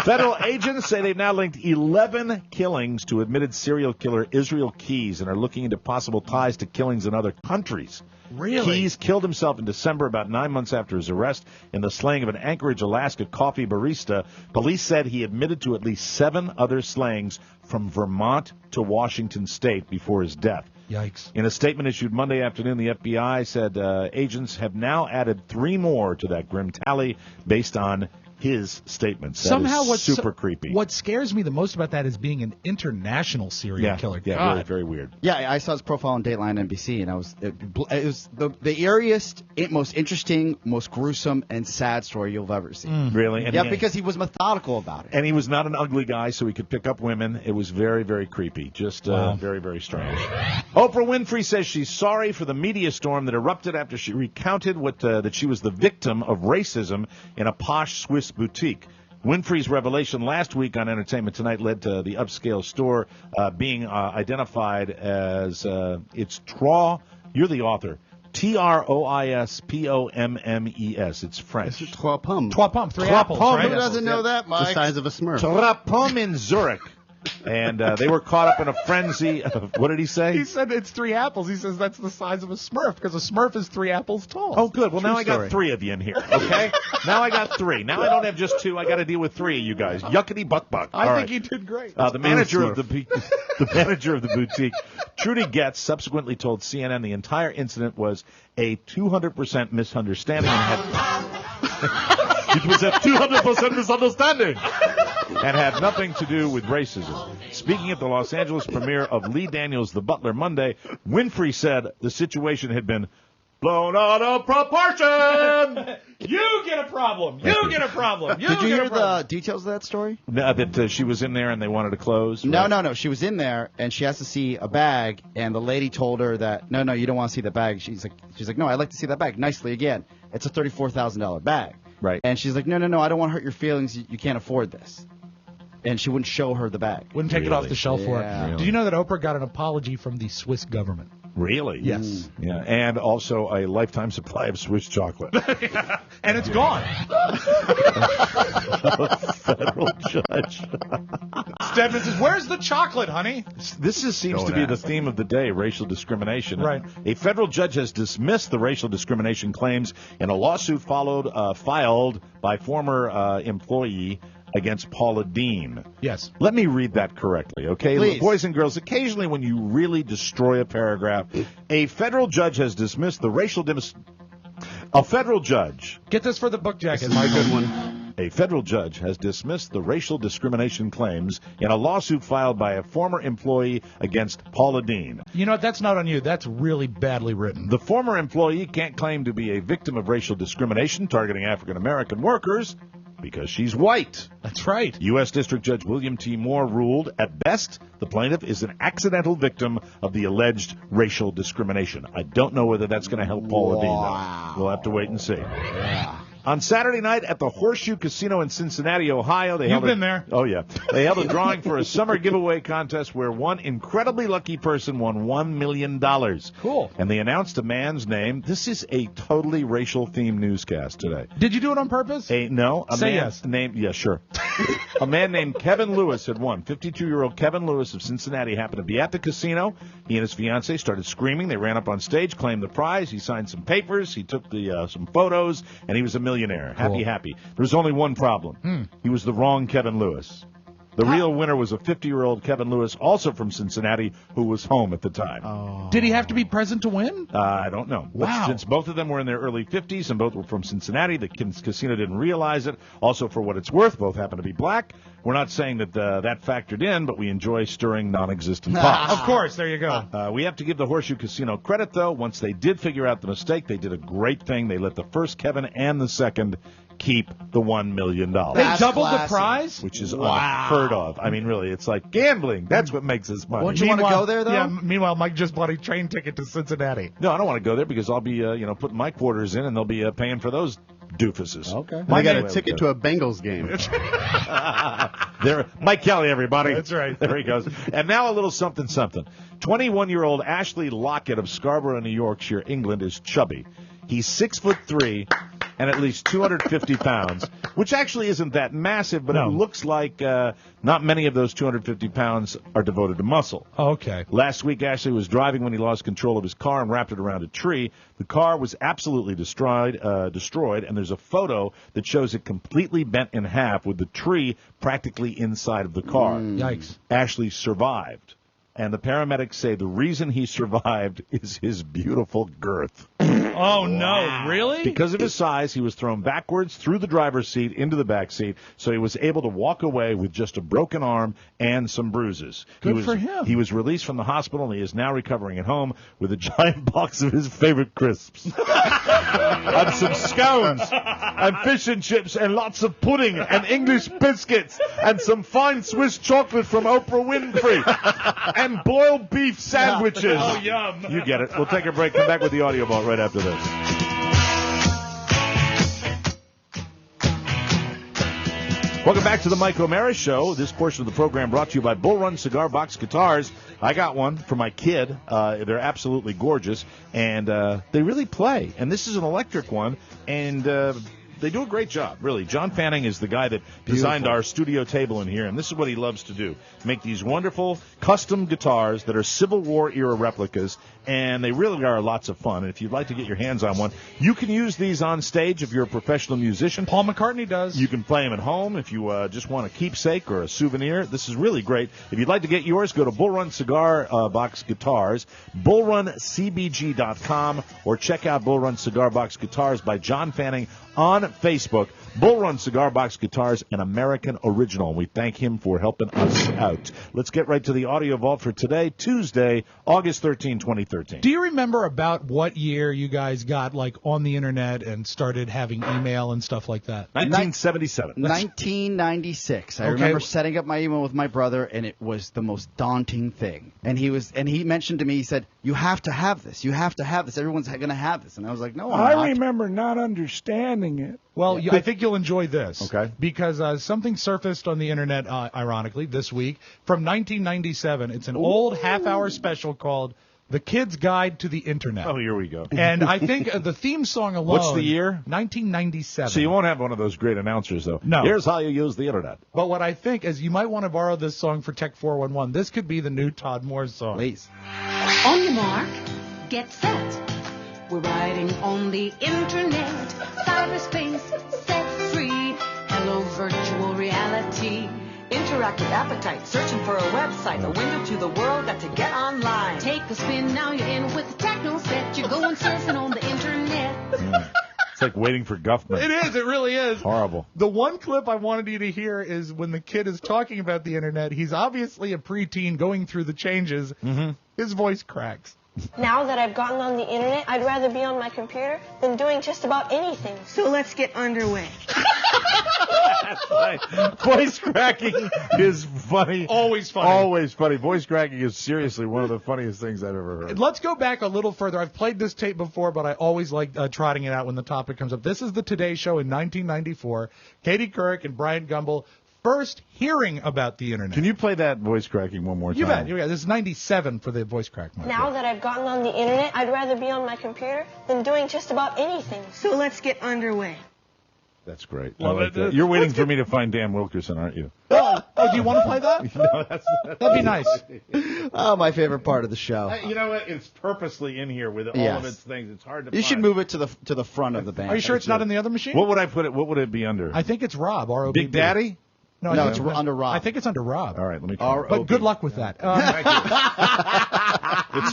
Federal agents say they've now linked 11 killings to admitted serial killer Israel Keys and are looking into possible ties to killings in other countries. Really? Keys killed himself in December, about 9 months after his arrest, in the slaying of an Anchorage, Alaska coffee barista. Police said he admitted to at least 7 other slayings from Vermont to Washington State before his death. Yikes. In a statement issued Monday afternoon, the FBI said agents have now added 3 more to that grim tally based on his statements. That Somehow, is what's super creepy. What scares me the most about that is being an international serial killer. Yeah, God. really, very weird. Yeah, I saw his profile on Dateline NBC, and it was the eeriest, most interesting, most gruesome, and sad story you'll ever see. Really? And Yeah, because he was methodical about it. And he was not an ugly guy, so he could pick up women. It was very, very creepy. Just very, very strange. Oprah Winfrey says she's sorry for the media storm that erupted after she recounted that she was the victim of racism in a posh Swiss boutique. Winfrey's revelation last week on Entertainment Tonight led to the upscale store being identified as it's Trois. You're the author. Troispommes. It's French. It's Trois Pommes. Trois Pommes, 3 Trois apples, Pommes. right? Who doesn't know that, Mike? The size of a Smurf. Trois Pommes in Zurich. And they were caught up in a frenzy of, what did he say? He said it's 3 apples. He says that's the size of a Smurf because a Smurf is 3 apples tall. Oh, good. Well, now I got story. 3 of you in here, okay? Now I got 3. Now I don't have just 2. I got to deal with 3 of you guys. Yuckity buck buck. I All think right. he did great. The manager of the manager of the boutique, Trudy Getz, subsequently told CNN the entire incident was a 200% misunderstanding and had it was a 200% misunderstanding and had nothing to do with racism. Speaking at the Los Angeles premiere of Lee Daniels' The Butler Monday, Winfrey said the situation had been blown out of proportion. You get a problem. You get a problem. Did you hear the details of that story? No, that she was in there and they wanted to close? No, right? no. She was in there and she has to see a bag, and the lady told her that no, you don't want to see the bag. She's like, no, I'd like to see that bag. Nicely again. It's a $34,000 bag. Right. And she's like, no, I don't want to hurt your feelings. You can't afford this. And she wouldn't show her the bag. Wouldn't take it off the shelf for her. Really? Do you know that Oprah got an apology from the Swiss government? Really? Yes. Yeah, and also a lifetime supply of Swiss chocolate. And it's gone. Federal judge. Stedman says, "Where's the chocolate, honey?" This seems to be the theme of the day, racial discrimination. Right. A federal judge has dismissed the racial discrimination claims in a lawsuit filed by former employee against Paula Dean. Yes. Let me read that correctly, okay? Please. Boys and girls, occasionally when you really destroy a paragraph, a federal judge has dismissed the racial A federal judge. Get this for the book jacket. My good one. A federal judge has dismissed the racial discrimination claims in a lawsuit filed by a former employee against Paula Dean. You know, that's not on you. That's really badly written. The former employee can't claim to be a victim of racial discrimination targeting African American workers because she's white. That's right. U.S. District Judge William T. Moore ruled, at best, the plaintiff is an accidental victim of the alleged racial discrimination. I don't know whether that's going to help Paula Dean, though. We'll have to wait and see. Yeah. On Saturday night at the Horseshoe Casino in Cincinnati, Ohio, You've been there. Oh, yeah. They held a drawing for a summer giveaway contest where one incredibly lucky person won $1 million. Cool. And they announced a man's name. This is a totally racial-themed newscast today. Did you do it on purpose? A Say man yes. named, yeah, sure. A man named Kevin Lewis had won. 52-year-old Kevin Lewis of Cincinnati happened to be at the casino. He and his fiancée started screaming. They ran up on stage, claimed the prize. He signed some papers. He took some photos, and he was a millionaire. Cool. Happy. There was only one problem. He was the wrong Kevin Lewis. The real winner was a 50-year-old Kevin Lewis, also from Cincinnati, who was home at the time. Did he have to be present to win? I don't know. But Wow. since both of them were in their early 50s and both were from Cincinnati, the casino didn't realize it. Also, for what it's worth, both happen to be black. We're not saying that that factored in, but we enjoy stirring non-existent pots. Of course. There you go. We have to give the Horseshoe Casino credit, though. Once they did figure out the mistake, they did a great thing. They let the first Kevin and the second keep the $1 million. They That's doubled classy. the prize? Which is unheard of. I mean, really, it's like gambling. That's what makes us money. Wouldn't you want to go there, though? Yeah, meanwhile, Mike just bought a train ticket to Cincinnati. No, I don't want to go there because I'll be, putting my quarters in, and they'll be paying for those doofuses. Okay. I got a ticket to a Bengals game. There, Mike Kelly, everybody. That's right. There he goes. And now a little something. 21-year-old Ashley Lockett of Scarborough, New Yorkshire, England, is chubby. He's 6'3" and at least 250 pounds, which actually isn't that massive, but No. it looks like not many of those 250 pounds are devoted to muscle. Okay. Last week, Ashley was driving when he lost control of his car and wrapped it around a tree. The car was absolutely destroyed, and there's a photo that shows it completely bent in half with the tree practically inside of the car. Yikes. Ashley survived, and the paramedics say the reason he survived is his beautiful girth. Oh, no. Really? Because of his size, he was thrown backwards through the driver's seat into the back seat, so he was able to walk away with just a broken arm and some bruises. Good for him. He was released from the hospital, and he is now recovering at home with a giant box of his favorite crisps. And some scones, and fish and chips, and lots of pudding, and English biscuits, and some fine Swiss chocolate from Oprah Winfrey, and boiled beef sandwiches. Oh, yum. You get it. We'll take a break. Come back with the audio vault right after this. Welcome back to the Mike O'Mara Show. This portion of the program brought to you by Bull Run Cigar Box Guitars. I got one for my kid. They're absolutely gorgeous, and they really play. And this is an electric one, and they do a great job, really. John Fanning is the guy that designed our studio table in here, and this is what he loves to do. Make these wonderful custom guitars that are Civil War era replicas, and they really are lots of fun. And if you'd like to get your hands on one, you can use these on stage if you're a professional musician. Paul McCartney does. You can play them at home if you just want a keepsake or a souvenir. This is really great. If you'd like to get yours, go to Bull Run Cigar Box Guitars, bullruncbg.com, or check out Bull Run Cigar Box Guitars by John Fanning on Facebook. Bull Run Cigar Box Guitars, an American original. And we thank him for helping us out. Let's get right to the audio vault for today, Tuesday, August 13, 2013. Do you remember about what year you guys got like on the internet and started having email and stuff like that? 1977. 1996. I remember setting up my email with my brother, and it was the most daunting thing. And he mentioned to me, he said, "You have to have this. You have to have this. Everyone's going to have this." And I was like, "No, I'm not." I remember not understanding it. Well, I think you'll enjoy this. Okay. Because something surfaced on the internet, ironically, this week from 1997. It's an old half-hour special called The Kid's Guide to the Internet. Oh, here we go. And I think the theme song alone... What's the year? 1997. So you won't have one of those great announcers, though. No. Here's how you use the Internet. But what I think is you might want to borrow this song for Tech 411. This could be the new Todd Moore's song. Please. On your mark, get set. We're riding on the internet. Cyberspace, set free. Hello, virtual reality. Interactive appetite, searching for a website, a window to the world, got to get online. Take a spin, now you're in with the techno set. You're going surfing on the internet. It's like waiting for Guffman. It is. It really is. Horrible. The one clip I wanted you to hear is when the kid is talking about the internet. He's obviously a preteen going through the changes. Mm-hmm. His voice cracks. Now that I've gotten on the internet, I'd rather be on my computer than doing just about anything. So let's get underway. That's right. Voice cracking is funny. Always funny. Always funny. Voice cracking is seriously one of the funniest things I've ever heard. Let's go back a little further. I've played this tape before, but I always like trotting it out when the topic comes up. This is the Today Show in 1994. Katie Couric and Bryant Gumbel first hearing about the internet. Can you play that voice cracking one more time? You bet. This is 97 for the voice crack. Now that I've gotten on the internet, I'd rather be on my computer than doing just about anything. So let's get underway. That's great. I like that. You're waiting for me to find Dan Wilkerson, aren't you? Oh, do you want to play that? No, that'd be nice. Oh, my favorite part of the show. You know what? It's purposely in here with all of its things. It's hard to find. You should move it to the front of the band. Are you sure it's not in the other machine? What would I put it? What would it be under? I think it's Rob. R-O-B-B. Big Daddy? No, it's under Rob. I think it's under Rob. All right, let me try. But good luck with that.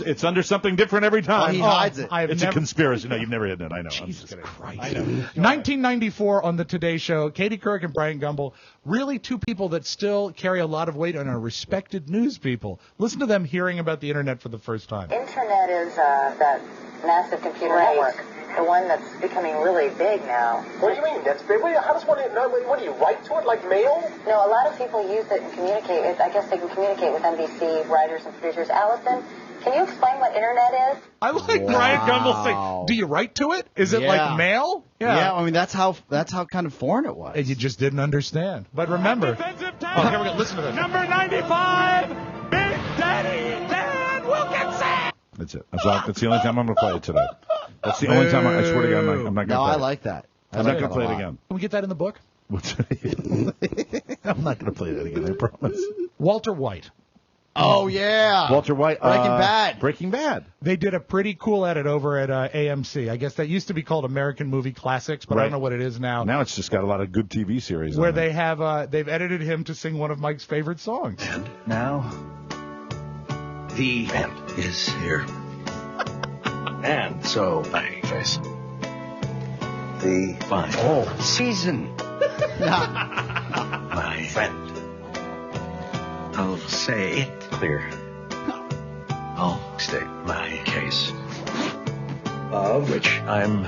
It's under something different every time. He hides it. It's a conspiracy. No, you've never hidden it. I know. Jesus Christ. I know. 1994 on the Today Show. Katie Couric and Bryant Gumbel, really two people that still carry a lot of weight and are respected news people. Listen to them hearing about the internet for the first time. Internet is that massive computer network. The one that's becoming really big now. What do you mean that's big? How does one? What do you write to it like mail? No, a lot of people use it and communicate. I guess they can communicate with NBC writers and producers. Allison, can you explain what internet is? I like Bryant Gumbel saying, "Do you write to it? Is it like mail?" Yeah. I mean that's how kind of foreign it was. And you just didn't understand. But remember, here we go. Listen to this. Number 95, Big Daddy Dan Wilkinson. That's it. That's the only time I'm going to play it today. That's the only time I swear to God I'm not going to play it. No, I like that. I'm not going to play it again. Can we get that in the book? I'm not going to play that again, I promise. Walter White. Oh, yeah. Walter White. Breaking Bad. They did a pretty cool edit over at AMC. I guess that used to be called American Movie Classics, but I don't know what it is now. Now it's just got a lot of good TV series where on they have they've edited him to sing one of Mike's favorite songs. And now, the end is here. And so I face the final season. My friend, I'll say it clear. I'll state my case, of which I'm.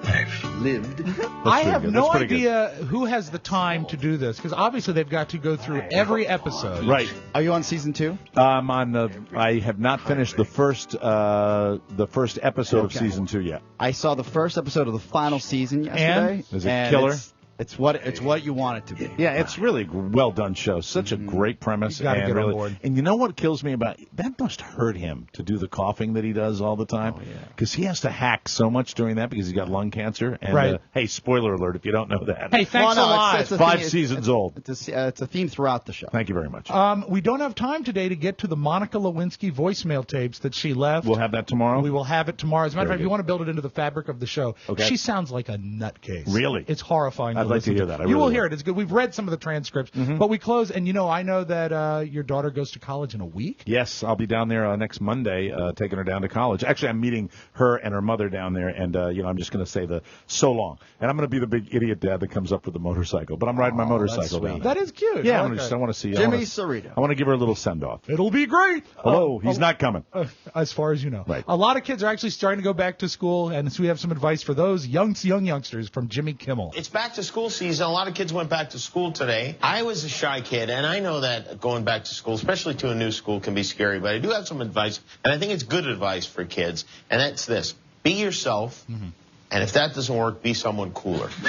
I've lived. I have no idea who has the time to do this, because obviously they've got to go through every episode. Right. Are you on season 2? I have not finished the first episode of season 2 yet. I saw the first episode of the final season yesterday. And? Is it killer? It's what you want it to be. Yeah, it's really a well done show. Such a great premise. You gotta get on board. And you know what kills me about that must hurt him to do the coughing that he does all the time. Because he has to hack so much during that because he's got lung cancer. And hey, spoiler alert if you don't know that. Hey, thanks a lot. It's 5 seasons old. It's a theme throughout the show. Thank you very much. We don't have time today to get to the Monica Lewinsky voicemail tapes that she left. We'll have that tomorrow. We will have it tomorrow. As a matter of fact, if you want to build it into the fabric of the show, okay. She sounds like a nutcase. Really? It's horrifying. I'd like to hear that. You will hear it. It's good. We've read some of the transcripts, but we close. And I know that your daughter goes to college in a week. Yes, I'll be down there next Monday, taking her down to college. Actually, I'm meeting her and her mother down there, and I'm just going to say the so long. And I'm going to be the big idiot dad that comes up with the motorcycle. But I'm riding my motorcycle down. That is cute. Yeah, I want to see Jimmy Cerrito. I want to give her a little send off. It'll be great. Hello, he's not coming. As far as you know, right? A lot of kids are actually starting to go back to school, and so we have some advice for those young youngsters from Jimmy Kimmel. It's back to school season. A lot of kids went back to school today. I was a shy kid, and I know that going back to school, especially to a new school, can be scary. But I do have some advice, and I think it's good advice for kids, and that's this: be yourself. And if that doesn't work, be someone cooler. Try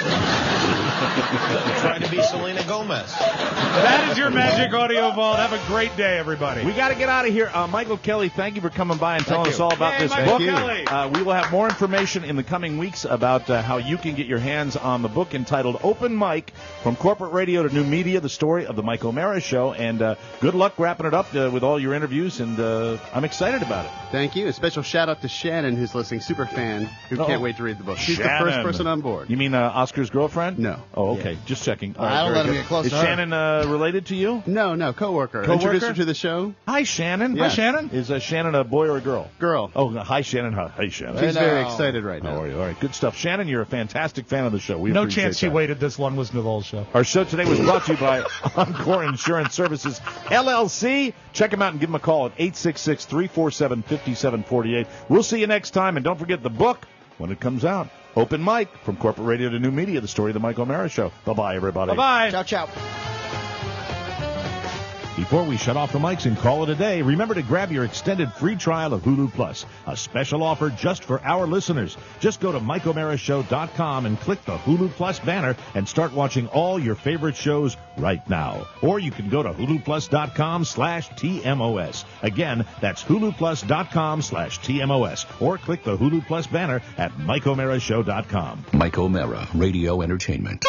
to be Selena Gomez. That is your Magic Audio Vault. Have a great day, everybody. We got to get out of here. Michael Kelly, thank you for coming by and telling us all about this book. We will have more information in the coming weeks about how you can get your hands on the book entitled Open Mic, From Corporate Radio to New Media, the story of the Mike O'Mara Show. And good luck wrapping it up with all your interviews, and I'm excited about it. Thank you. A special shout-out to Shannon, who's listening, super fan, who can't wait to read the book. She's Shannon. the first person on board. You mean Oscar's girlfriend? No. Oh, okay. Just checking. I don't let him get close Is to her. Shannon related to you? No, coworker. Coworker? Introduced her to the show. Hi, Shannon. Yeah. Hi, Shannon. Is Shannon a boy or a girl? Girl. Oh, hi, Shannon. Hi, Shannon. She's very excited right now. How are you? All right, good stuff. Shannon, you're a fantastic fan of the show. We No appreciate chance she that. waited this long listening to the whole show. Our show today was brought to you by Encore Insurance Services, LLC. Check them out and give them a call at 866-347-5748. We'll see you next time, and don't forget the book when it comes out. Open Mic, From Corporate Radio to New Media, the story of the Mike O'Mara Show. Bye-bye, everybody. Bye-bye. Ciao, ciao. Before we shut off the mics and call it a day, remember to grab your extended free trial of Hulu Plus, a special offer just for our listeners. Just go to MikeO'MaraShow.com and click the Hulu Plus banner and start watching all your favorite shows right now. Or you can go to HuluPlus.com/TMOS. Again, that's HuluPlus.com/TMOS. Or click the Hulu Plus banner at MikeO'MaraShow.com. Mike O'Mara, Radio Entertainment.